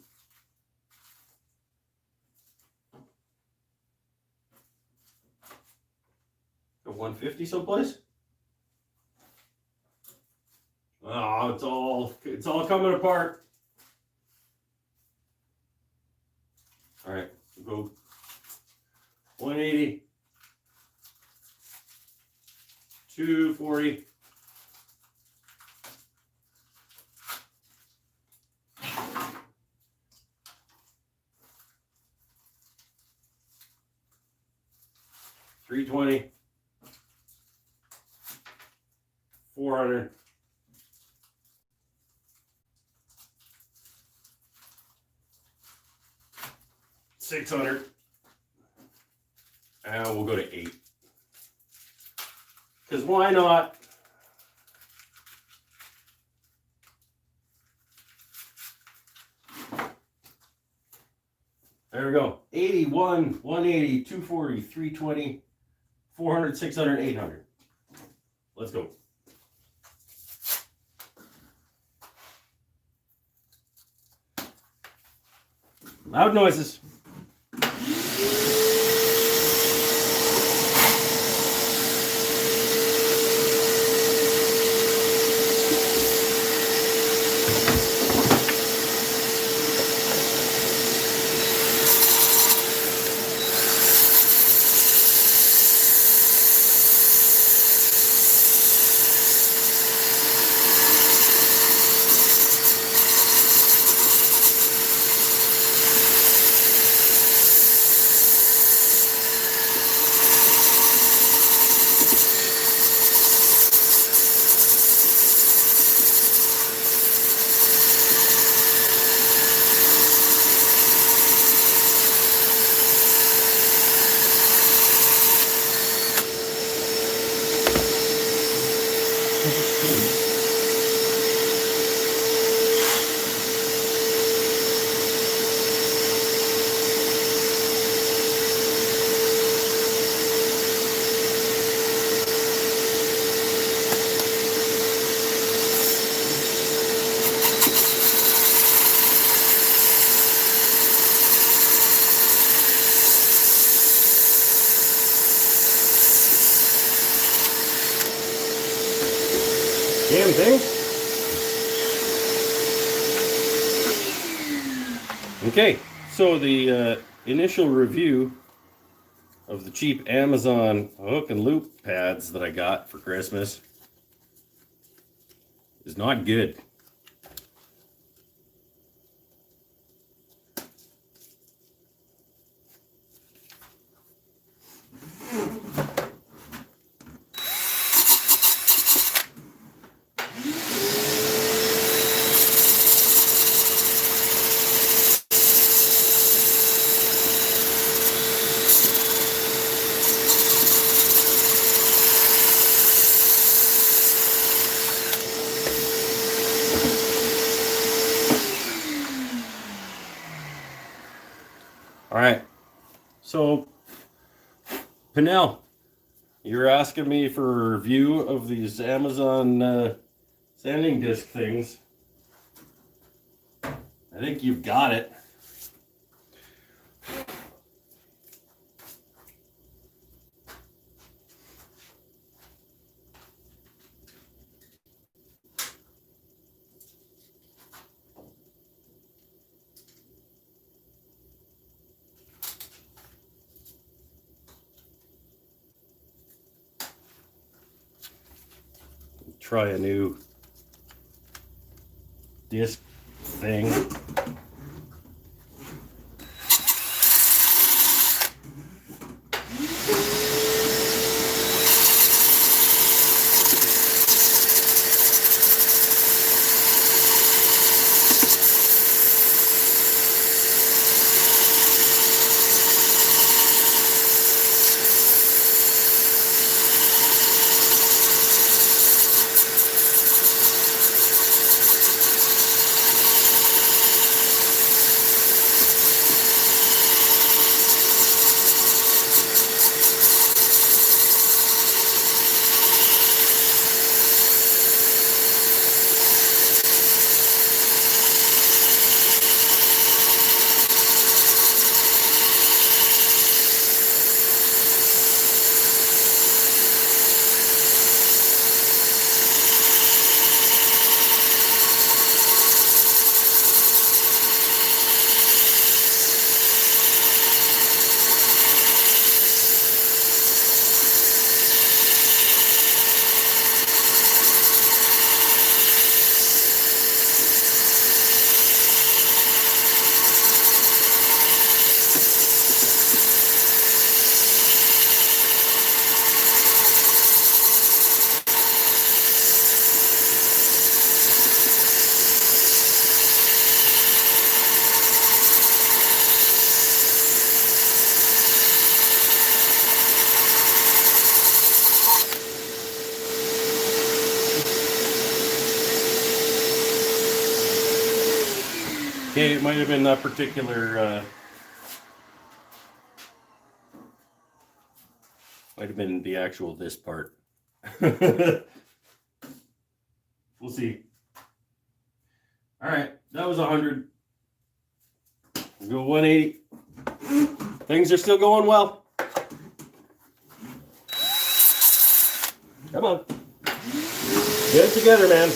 150 someplace? Oh, it's all coming apart. All right, we'll go 180, 240, 320, 400, 600, and we'll go to 8. Because why not? There we go. 81, 180, 240, 320, 400, 600, 800. Let's go. Loud noises. Damn thing. Okay, so the initial review of the cheap Amazon hook and loop pads that I got for Christmas is not good. All right, so Pinnell, you're asking me for a review of these Amazon sanding disc things. I think you've got it. try a new disc thing. Okay, it might have been that particular, might have been the actual this part. We'll see. All right, that was 100. We'll go 180. Things are still going well. Come on. Get it together, man.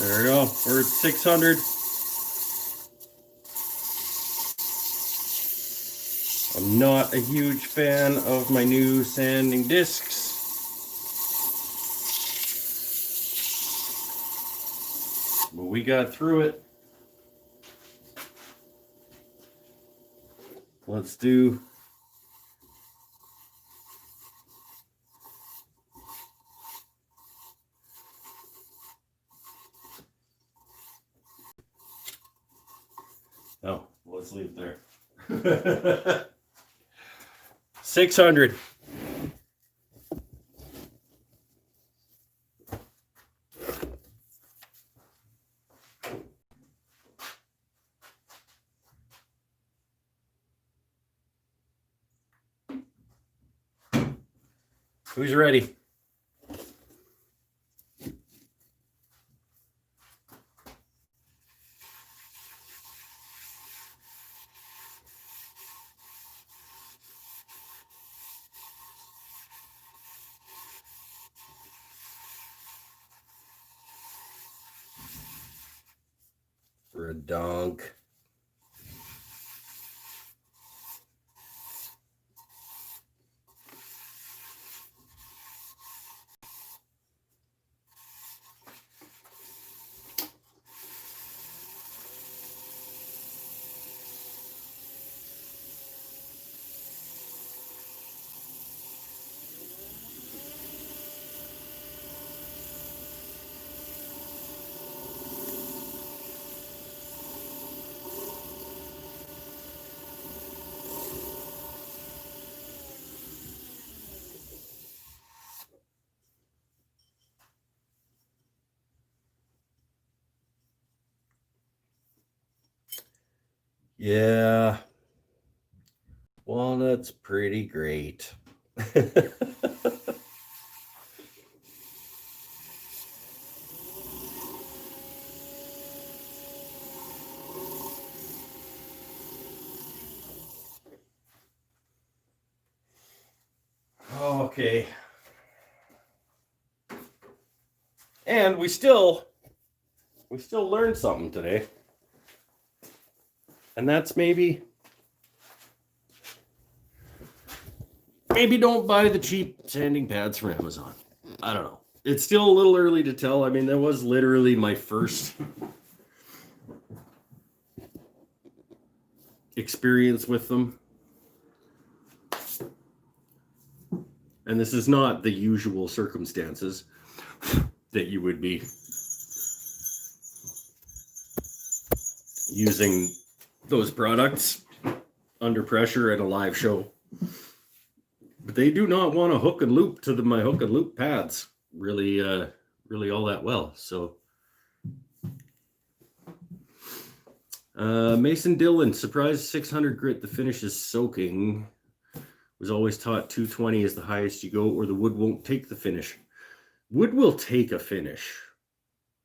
There we go. We're at 600. I'm not a huge fan of my new sanding discs. But we got through it. Let's do oh, let's leave it there. 600. Who's ready? For a donk. Yeah. Walnut's pretty great. Okay. And we still learned something today. And that's maybe don't buy the cheap sanding pads from Amazon. I don't know. It's still a little early to tell. I mean, that was literally my first experience with them. And this is not the usual circumstances that you would be using those products under pressure at a live show. But they do not want to hook and loop to my hook and loop pads really all that well. So Mason Dillon, surprise 600 grit, the finish is soaking. Was always taught 220 is the highest you go or the wood won't take the finish. Wood will take a finish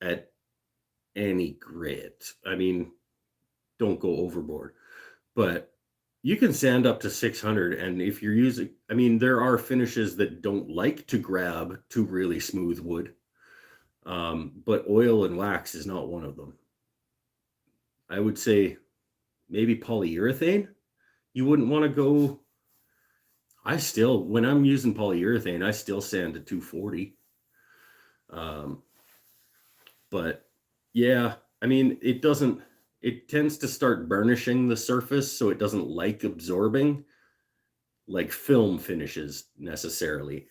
at any grit. I mean, don't go overboard. But you can sand up to 600, and if you're using, I mean, there are finishes that don't like to grab to really smooth wood. But oil and wax is not one of them. I would say maybe polyurethane. You wouldn't want to go. When I'm using polyurethane, I still sand to 240. But yeah, I mean, it tends to start burnishing the surface, so it doesn't like absorbing like film finishes necessarily.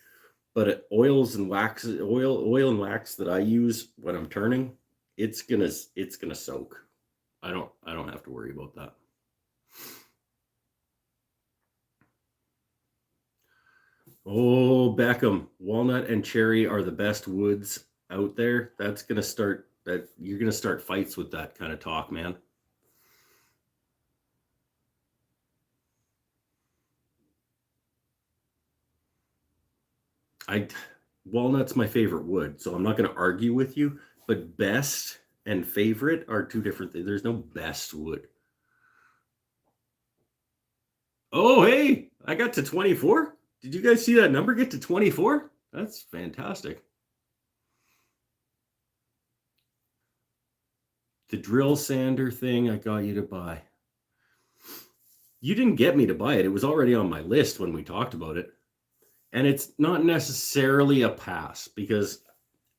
But oil and wax that I use when I'm turning, it's gonna soak. I don't have to worry about that. Oh, Beckham, walnut and cherry are the best woods out there. You're gonna start fights with that kind of talk, man. Walnut's my favorite wood, so I'm not going to argue with you, but best and favorite are two different things. There's no best wood. Oh, hey, I got to 24. Did you guys see that number get to 24? That's fantastic. The drill sander thing I got you to buy. You didn't get me to buy it. It was already on my list when we talked about it. And it's not necessarily a pass because,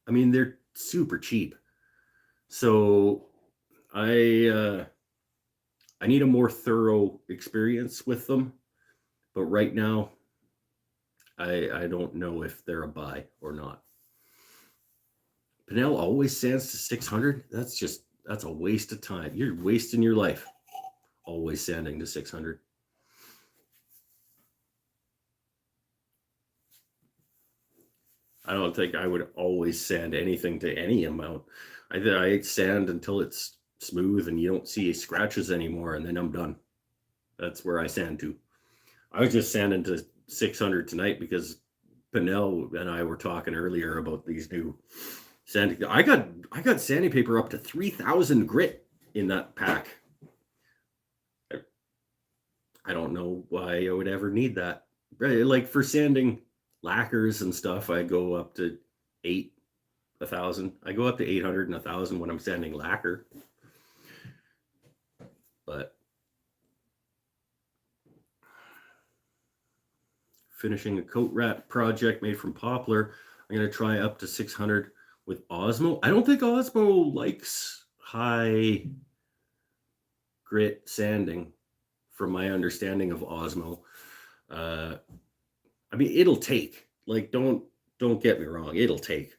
I mean, they're super cheap. So I need a more thorough experience with them. But right now, I don't know if they're a buy or not. Pinnell always sands to 600. That's a waste of time. You're wasting your life always sanding to 600. I don't think I would always sand anything to any amount. I sand until it's smooth and you don't see scratches anymore, and then I'm done. That's where I sand to. I was just sanding to 600 tonight because Pinnell and I were talking earlier about these new sanding. I got sanding paper up to 3,000 grit in that pack. I don't know why I would ever need that. Like for sanding lacquers and stuff, I go up to 1,000. I go up to 800 and 1,000 when I'm sanding lacquer. But finishing a coat wrap project made from poplar, I'm going to try up to 600 with Osmo. I don't think Osmo likes high grit sanding, from my understanding of Osmo. I mean, it'll take. Like, don't get me wrong, it'll take.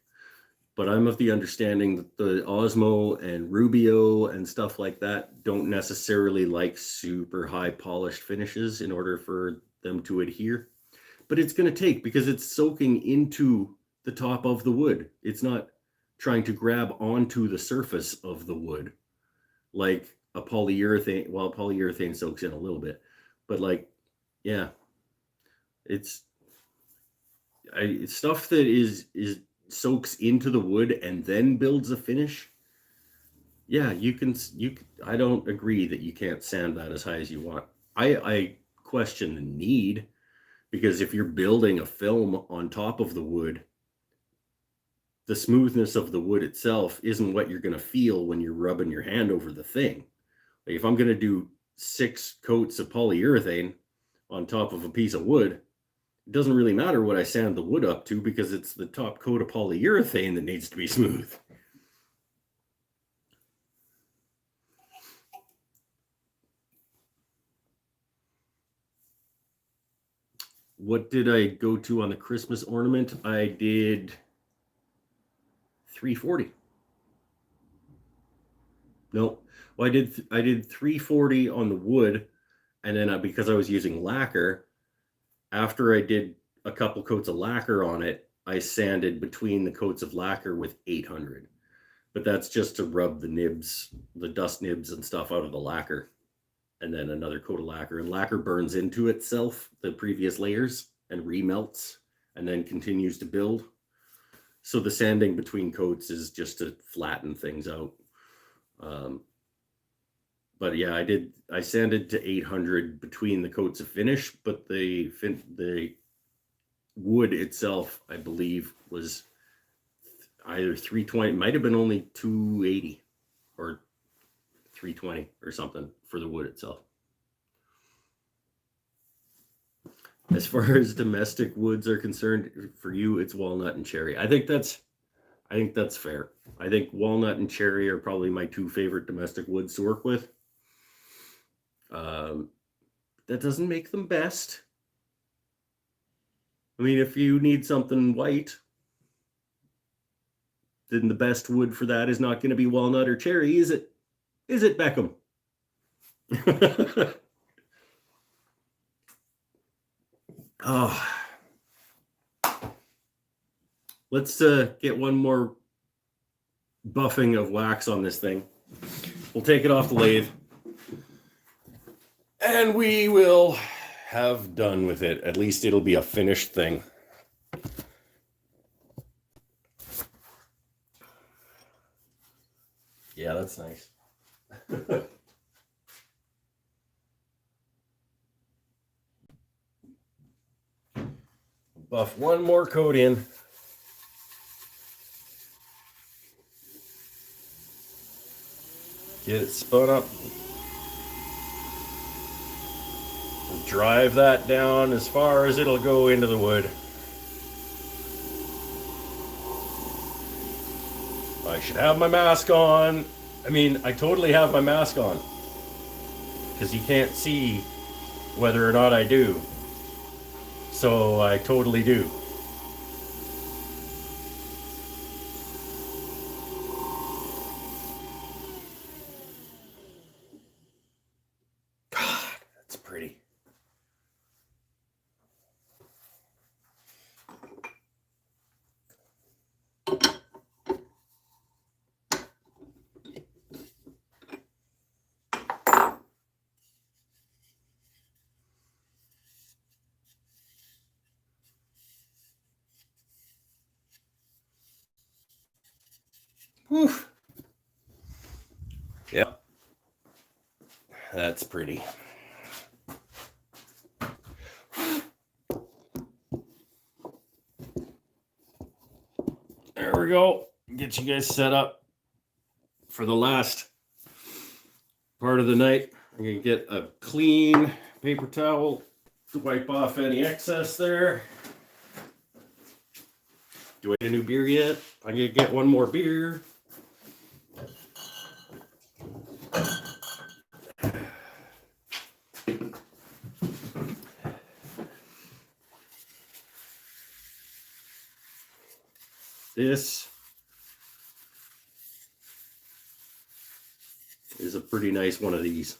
But I'm of the understanding that the Osmo and Rubio and stuff like that don't necessarily like super high polished finishes in order for them to adhere. But it's going to take because it's soaking into the top of the wood. It's not trying to grab onto the surface of the wood like a polyurethane. Well, polyurethane soaks in a little bit, but like, yeah, it's stuff that is soaks into the wood and then builds a finish. Yeah, I don't agree that you can't sand that as high as you want. I question the need, because if you're building a film on top of the wood, the smoothness of the wood itself isn't what you're going to feel when you're rubbing your hand over the thing. Like if I'm going to do 6 coats of polyurethane on top of a piece of wood, it doesn't really matter what I sand the wood up to, because it's the top coat of polyurethane that needs to be smooth. What did I go to on the Christmas ornament? I did 340. No, well, I did 340 on the wood, and then because I was using lacquer, after I did a couple coats of lacquer on it, I sanded between the coats of lacquer with 800. But that's just to rub the nibs, the dust nibs and stuff out of the lacquer, and then another coat of lacquer. And lacquer burns into itself, the previous layers, and remelts, and then continues to build. So the sanding between coats is just to flatten things out. But yeah, I sanded to 800 between the coats of finish, but the wood itself, I believe, was either 320, might have been only 280 or 320 or something for the wood itself. As far as domestic woods are concerned, for you, it's walnut and cherry. I think that's fair. I think walnut and cherry are probably my 2 favorite domestic woods to work with. That doesn't make them best. I mean, if you need something white, then the best wood for that is not going to be walnut or cherry, is it? Is it, Beckham? Oh, let's get one more buffing of wax on this thing. We'll take it off the lathe, and we will have done with it. At least it'll be a finished thing. Yeah, that's nice. Buff one more coat in. Get it spun up. Drive that down as far as it'll go into the wood. I should have my mask on. I mean, I totally have my mask on. Because you can't see whether or not I do. So I totally do. God, that's pretty. Whew. Yep. That's pretty. There we go. Get you guys set up for the last part of the night. I'm going to get a clean paper towel to wipe off any excess there. Do I get a new beer yet? I'm going to get one more beer. This is a pretty nice one of these.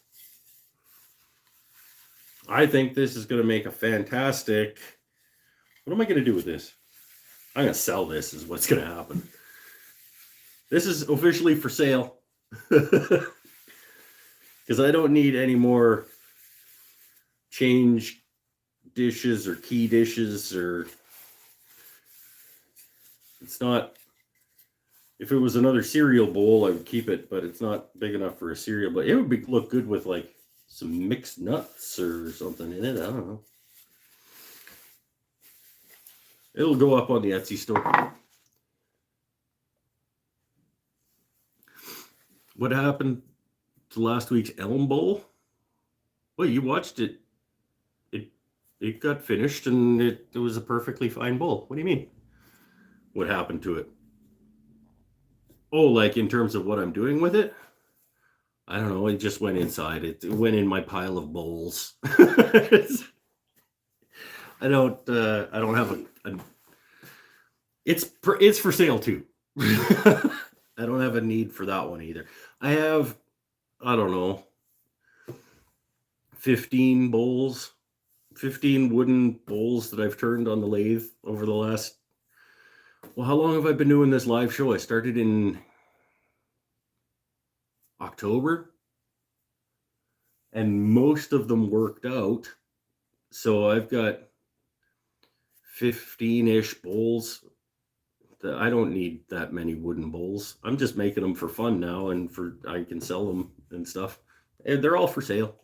I think this is going to make a fantastic... What am I going to do with this? I'm going to sell this is what's going to happen. This is officially for sale. Because I don't need any more change dishes or key dishes or... It's not... If it was another cereal bowl, I would keep it, but it's not big enough for a cereal. But it would look good with like some mixed nuts or something in it. I don't know. It'll go up on the Etsy store. What happened to last week's Elm Bowl? Well, you watched it. It got finished and it was a perfectly fine bowl. What do you mean? What happened to it? Oh, like in terms of what I'm doing with it? I don't know. It just went inside. It went in my pile of bowls. I don't have a it's for sale too. I don't have a need for that one either. I have, I don't know, 15 bowls, 15 wooden bowls that I've turned on the lathe over the last... Well, how long have I been doing this live show? I started in October, and most of them worked out. So I've got 15-ish bowls. I don't need that many wooden bowls. I'm just making them for fun now, and I can sell them and stuff. And they're all for sale.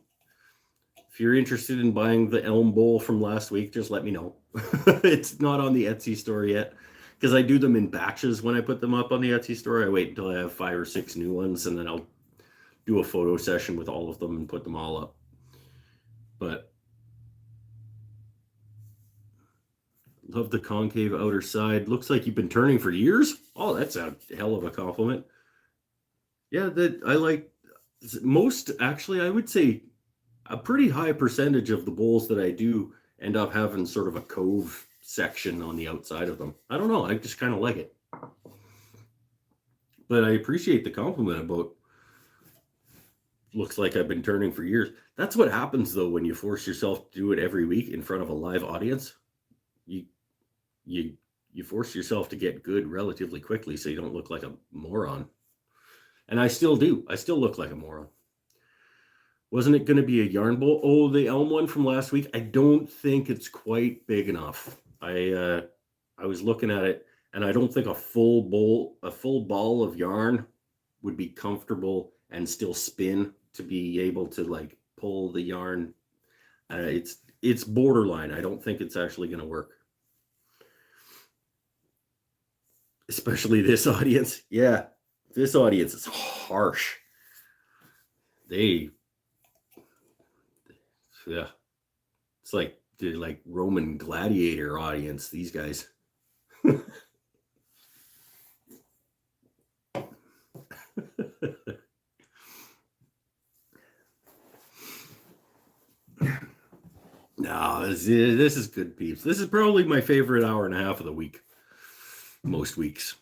If you're interested in buying the Elm Bowl from last week, just let me know. It's not on the Etsy store yet. Because I do them in batches when I put them up on the Etsy store. I wait until I have 5 or 6 new ones, and then I'll do a photo session with all of them and put them all up. But love the concave outer side. Looks like you've been turning for years. Oh, that's a hell of a compliment. Yeah, I like most, actually, I would say a pretty high percentage of the bowls that I do end up having sort of a cove section on the outside of them. I don't know. I just kind of like it. But I appreciate the compliment about looks like I've been turning for years. That's what happens though when you force yourself to do it every week in front of a live audience. You force yourself to get good relatively quickly so you don't look like a moron. And I still do. I still look like a moron. Wasn't it going to be a yarn bowl? Oh, the elm one from last week. I don't think it's quite big enough. I was looking at it, and I don't think a full ball of yarn would be comfortable and still spin to be able to like pull the yarn. It's borderline. I don't think it's actually going to work. Especially this audience. Yeah, this audience is harsh. yeah, it's like they're like Roman gladiator audience, these guys. No, this is good, peeps. This is probably my favorite hour and a half of the week. Most weeks.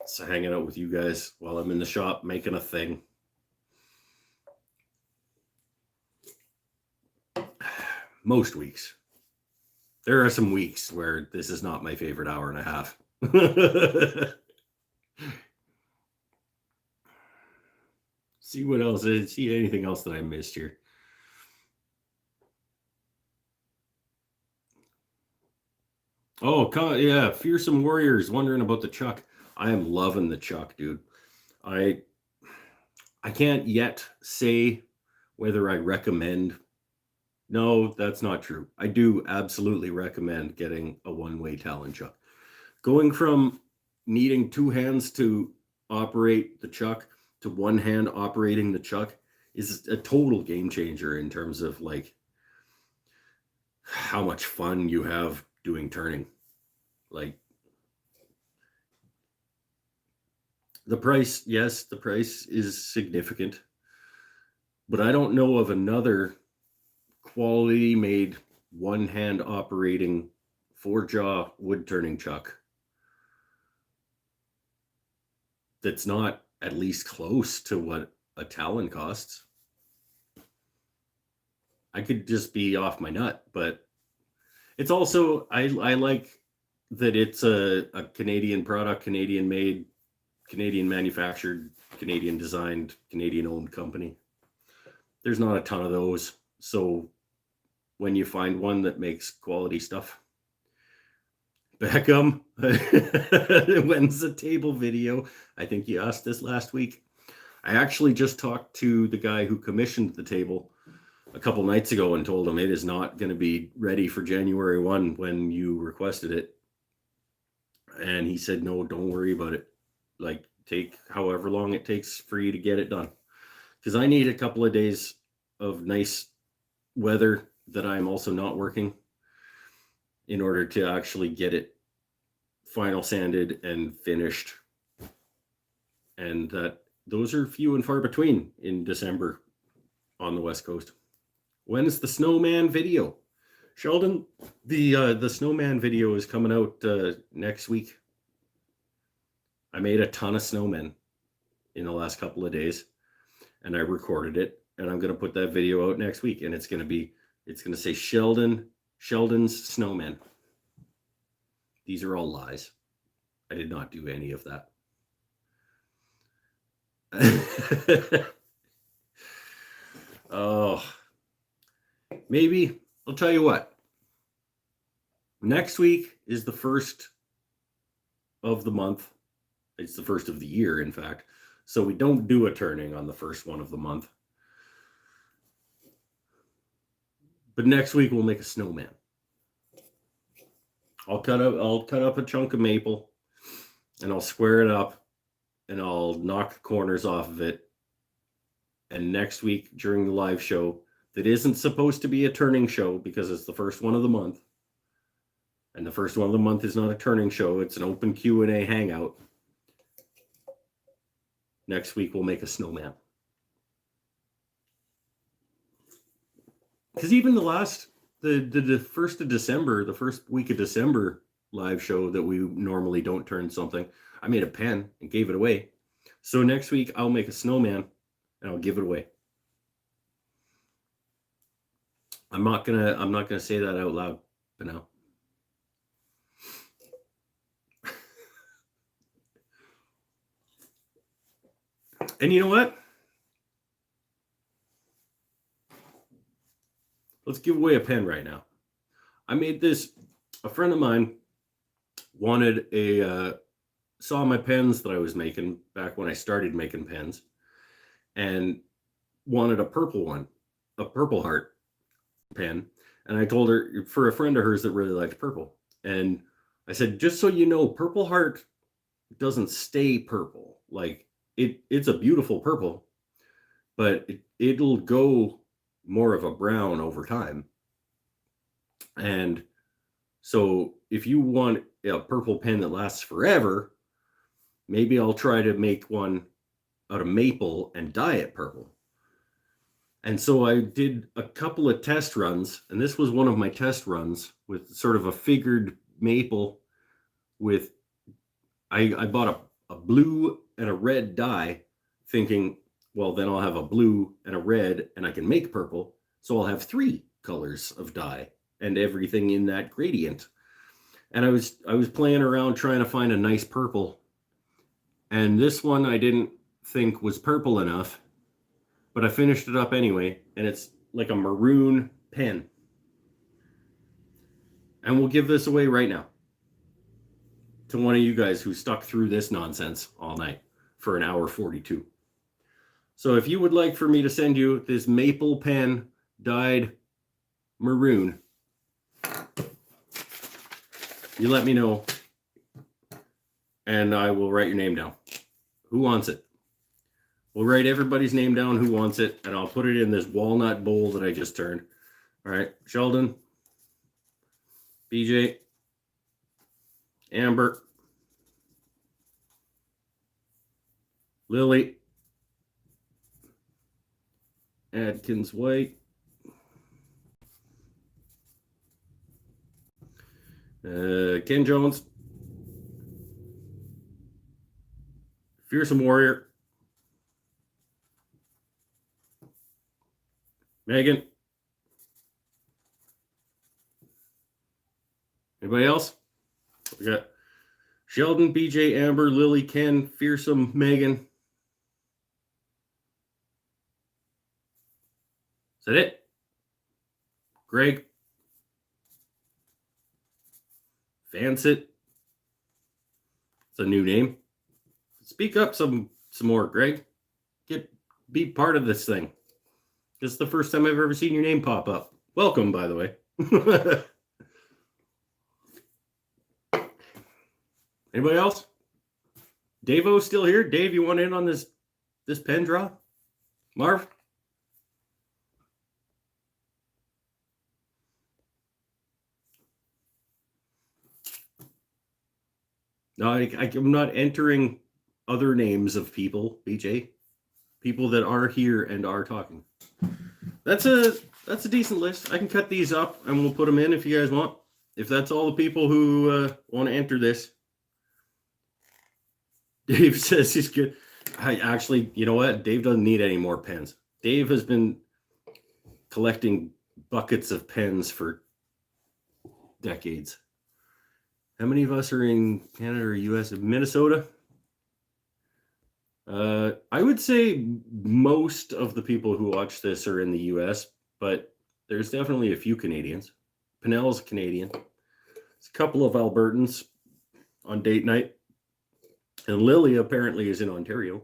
So hanging out with you guys while I'm in the shop making a thing. Most weeks. There are some weeks where this is not my favorite hour and a half. See what else is. See anything else that I missed here. Oh, yeah. Fearsome Warriors wondering about the Chuck. I am loving the Chuck, dude. I can't yet say whether I recommend. No, that's not true. I do absolutely recommend getting a one-way Talon Chuck. Going from needing two hands to operate the Chuck to one hand operating the Chuck is a total game changer in terms of like how much fun you have doing turning. Like the price, yes, the price is significant, but I don't know of another quality made one hand operating 4-jaw wood turning Chuck that's not at least close to what a Talon costs. I could just be off my nut, but it's also I like that it's a Canadian product, Canadian made, Canadian manufactured, Canadian designed, Canadian owned company. There's not a ton of those. So when you find one that makes quality stuff, Beckham, when's the table video? I think you asked this last week. I actually just talked to the guy who commissioned the table a couple nights ago and told him it is not going to be ready for January 1 when you requested it. And he said, no, don't worry about it. Like, take however long it takes for you to get it done. Because I need a couple of days of nice weather that I'm also not working in order to actually get it final sanded and finished. And those are few and far between in December on the West Coast. When is the snowman video? Sheldon, the snowman video is coming out next week. I made a ton of snowmen in the last couple of days, and I recorded it, and I'm going to put that video out next week, and it's going to say Sheldon's Snowmen. These are all lies. I did not do any of that. Oh, maybe I'll tell you what. Next week is the first of the month. It's the first of the year, in fact. So we don't do a turning on the first one of the month. But next week we'll make a snowman. I'll cut up a chunk of maple, and I'll square it up, and I'll knock the corners off of it. And next week during the live show, that isn't supposed to be a turning show because it's the first one of the month, and the first one of the month is not a turning show, it's an open Q&A hangout. Next week we'll make a snowman. Because even the first of December, the first week of December live show that we normally don't turn something, I made a pen and gave it away. So next week I'll make a snowman and I'll give it away. I'm not gonna say that out loud for now. And you know what? Let's give away a pen right now. I made this. A friend of mine wanted saw my pens that I was making back when I started making pens, and wanted a purple one, a Purple Heart pen. And I told her, for a friend of hers that really liked purple. And I said, just so you know, Purple Heart doesn't stay purple. Like it's a beautiful purple, but it'll go more of a brown over time. And so if you want a purple pen that lasts forever, maybe I'll try to make one out of maple and dye it purple. And so I did a couple of test runs, and this was one of my test runs with sort of a figured maple with, I bought a blue and a red dye, thinking, well, then I'll have a blue and a red and I can make purple. So I'll have 3 colors of dye and everything in that gradient. And I was playing around trying to find a nice purple. And this one I didn't think was purple enough, but I finished it up anyway. And it's like a maroon pen. And we'll give this away right now to one of you guys who stuck through this nonsense all night for an hour 42. So if you would like for me to send you this maple pen dyed maroon, you let me know and I will write your name down. Who wants it? We'll write everybody's name down who wants it, and I'll put it in this walnut bowl that I just turned. All right, Sheldon, BJ, Amber, Lily, Adkins White, Ken Jones, Fearsome Warrior, Megan. Anybody else? We got Sheldon, BJ, Amber, Lily, Ken, Fearsome, Megan. Is that it? Greg? Fancet? It's a new name. Speak up some more, Greg. Be part of this thing. This is the first time I've ever seen your name pop up. Welcome, by the way. Anybody else? Dave-O's still here? Dave, you want in on this pen draw? Marv? No, I'm not entering other names of people, BJ. People that are here and are talking. That's a decent list. I can cut these up and we'll put them in if you guys want. If that's all the people who want to enter this. Dave says he's good. Actually, you know what? Dave doesn't need any more pens. Dave has been collecting buckets of pens for decades. How many of us are in Canada or US? Minnesota? I would say most of the people who watch this are in the US, but there's definitely a few Canadians. Pinnell's Canadian. There's a couple of Albertans on date night. And Lily apparently is in Ontario,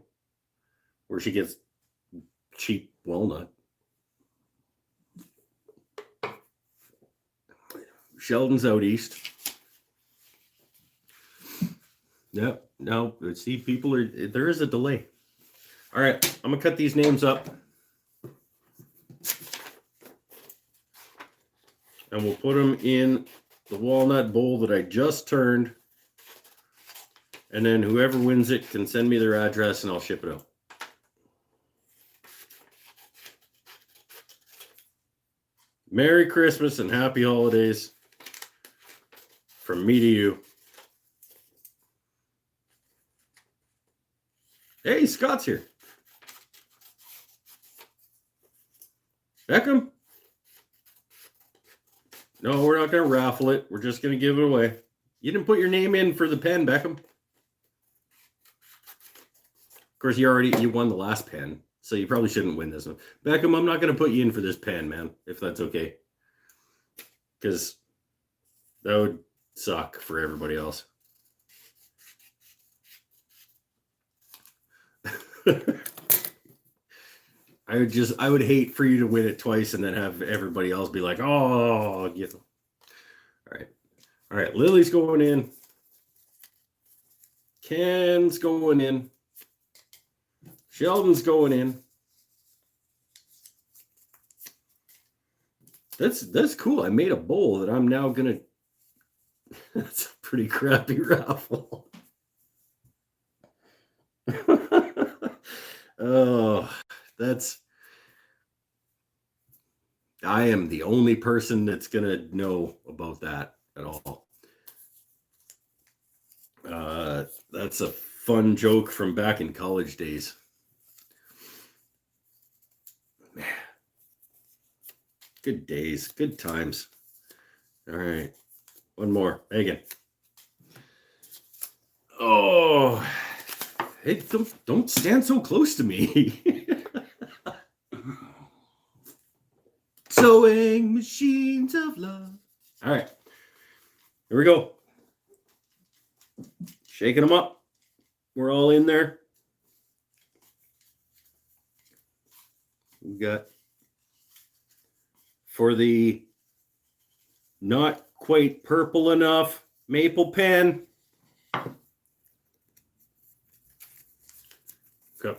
where she gets cheap walnut. Sheldon's out east. Yeah, no, see, people are, there is a delay. All right, I'm going to cut these names up. And we'll put them in the walnut bowl that I just turned. And then whoever wins it can send me their address and I'll ship it out. Merry Christmas and happy holidays from me to you. Hey, Scott's here. Beckham? No, we're not going to raffle it. We're just going to give it away. You didn't put your name in for the pen, Beckham. Of course, you won the last pen, so you probably shouldn't win this one. Beckham, I'm not going to put you in for this pen, man, if that's okay. Because that would suck for everybody else. I would hate for you to win it twice and then have everybody else be like, oh, get them. All right, Lily's going in. Ken's going in. Sheldon's going in. That's cool. I made a bowl that I'm now gonna. That's a pretty crappy raffle. Oh, that's. I am the only person that's gonna know about that at all. That's a fun joke from back in college days. Man, good days, good times. All right, one more, Megan. Oh, hey, don't stand so close to me. Sewing machines of love. All right, here we go. Shaking them up. We're all in there. We got for the not quite purple enough maple pen. Go.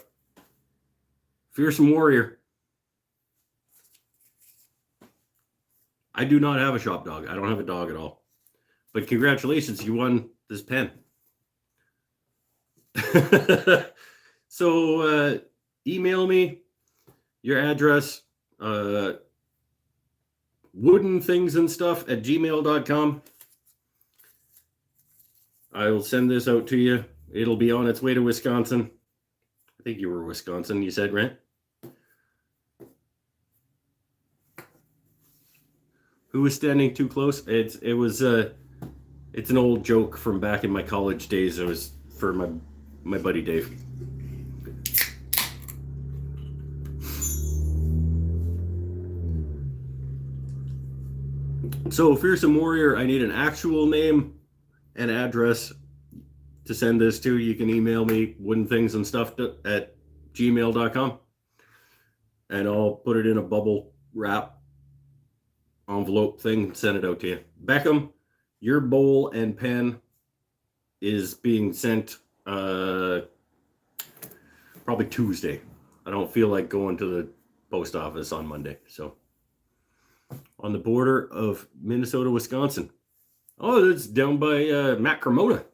Fearsome Warrior. I do not have a shop dog. I don't have a dog at all. But congratulations, you won this pen. So email me your address, woodenthingsandstuff@gmail.com. I will send this out to you. It'll be on its way to Wisconsin. I think you were Wisconsin, you said, right? Who was standing too close? It's an old joke from back in my college days. It was for my buddy Dave. So, Fearsome Warrior, I need an actual name and address to send this to. You can email me woodenthingsandstuff@gmail.com, and I'll put it in a bubble wrap envelope thing, send it out to you. Beckham, your bowl and pen is being sent probably Tuesday. I don't feel like going to the post office on Monday. So on the border of Minnesota, Wisconsin. Oh, that's down by Matt Cremona.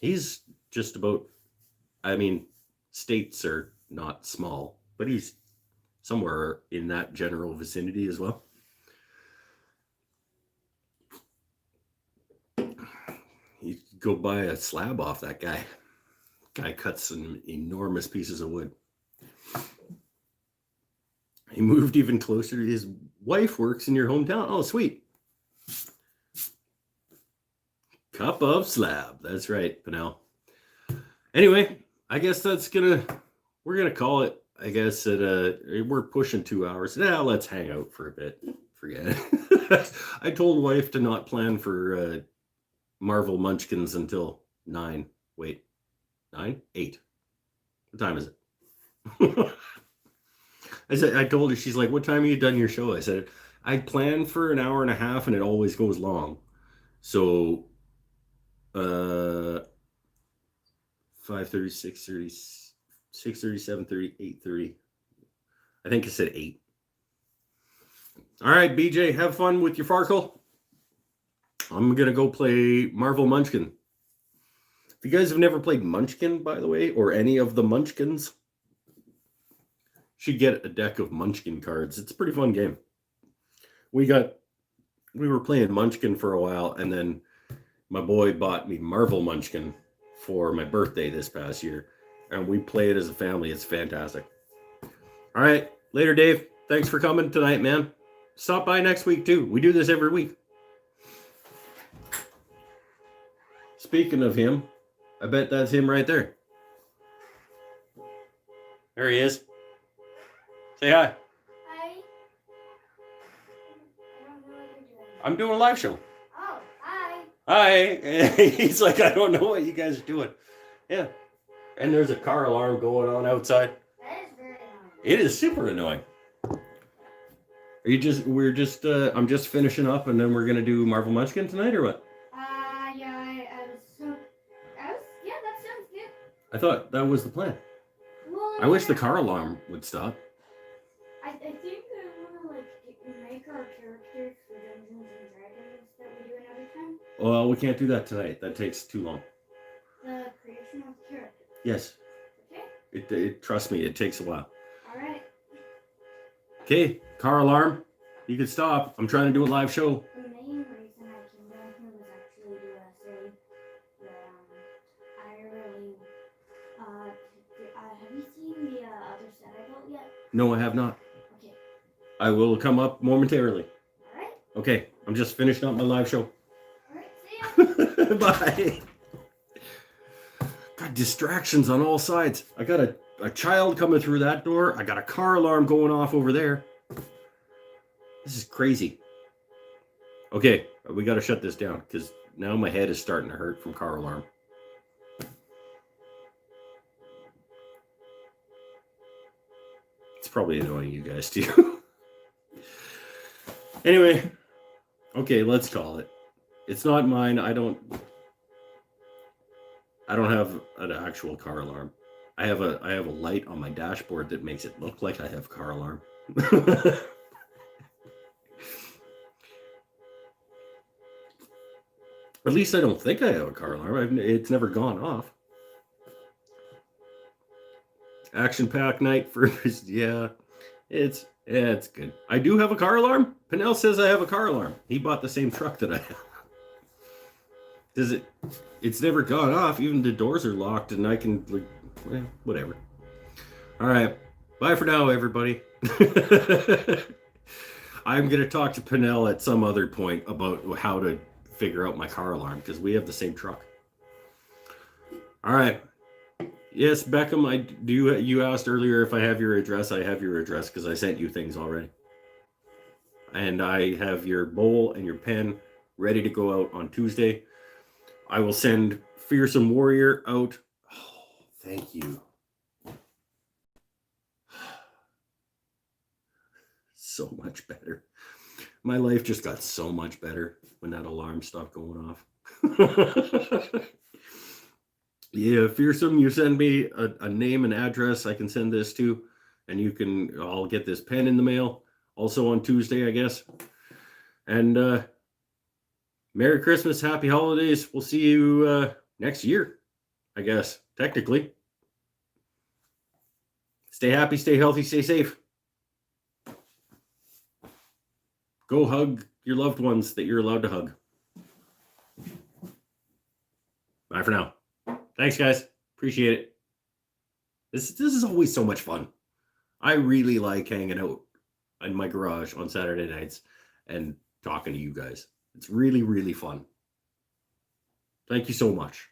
He's just about, states are not small, but he's somewhere in that general vicinity as well. You go buy a slab off that guy. Guy cuts some enormous pieces of wood. He moved even closer. His wife works in your hometown. Oh, sweet. Cup of slab. That's right, Pinnell. Anyway, I guess we're gonna call it. I guess we're pushing 2 hours. Now let's hang out for a bit. Forget it. I told wife to not plan for Marvel Munchkins until 9. Wait, 9? 8. What time is it? I told her, she's like, what time have you done your show? I said, I plan for an hour and a half and it always goes long. So 5:30, 6:30, 6:30, 7:30, 8:30. I think I said 8. All right, BJ, have fun with your Farkle. I'm going to go play Marvel Munchkin. If you guys have never played Munchkin, by the way, or any of the Munchkins, should get a deck of Munchkin cards. It's a pretty fun game. We were playing Munchkin for a while, and then my boy bought me Marvel Munchkin for my birthday this past year, and we play it as a family. It's fantastic. All right, later, Dave. Thanks for coming tonight, man. Stop by next week, too. We do this every week. Speaking of him, I bet that's him right there. There he is. Say hi. Hi. I don't know what you're doing. I'm doing a live show. Oh, hi. Hi. He's like, I don't know what you guys are doing. Yeah. And there's a car alarm going on outside. That is very annoying. It is super annoying. I'm just finishing up and then we're going to do Marvel Munchkin tonight or what? Yeah, that sounds good. I thought that was the plan. Well, I wish the car alarm would stop. I think I want to make Well, we can't do that tonight. That takes too long. The creation of the character. Yes. Okay. It trust me, it takes a while. All right. Okay, car alarm. You can stop. I'm trying to do a live show. The main reason I came down here was actually to say that I really have you seen the other set I built yet? No, I have not. Okay. I will come up momentarily. All right. Okay, I'm just finishing up my live show. All right. See ya. Bye. Got distractions on all sides. I got a child coming through that door. I got a car alarm going off over there. This is crazy. Okay, we got to shut this down because now my head is starting to hurt from car alarm. It's probably annoying you guys too. Anyway, okay, let's call it. It's not mine. I don't have an actual car alarm. I have a light on my dashboard that makes it look like I have a car alarm. At least I don't think I have a car alarm. It's never gone off. Action-packed night for yeah. It's good. I do have a car alarm. Pinnell says I have a car alarm. He bought the same truck that I have. Does it? It's never gone off. Even the doors are locked, and I can whatever. All right. Bye for now, everybody. I'm gonna talk to Pinnell at some other point about how to figure out my car alarm because we have the same truck. All right. Yes, Beckham, I do. You asked earlier if I have your address. I have your address because I sent you things already. And I have your bowl and your pen ready to go out on Tuesday. I will send Fearsome Warrior out. Oh, thank you. So much better. My life just got so much better when that alarm stopped going off. Yeah, Fearsome, you send me a name and address I can send this to, and I'll get this pen in the mail also on Tuesday, I guess. And Merry Christmas, Happy Holidays. We'll see you next year, I guess, technically. Stay happy, stay healthy, stay safe. Go hug your loved ones that you're allowed to hug. Bye for now. Thanks, guys. Appreciate it. This is always so much fun. I really like hanging out in my garage on Saturday nights and talking to you guys. It's really, really fun. Thank you so much.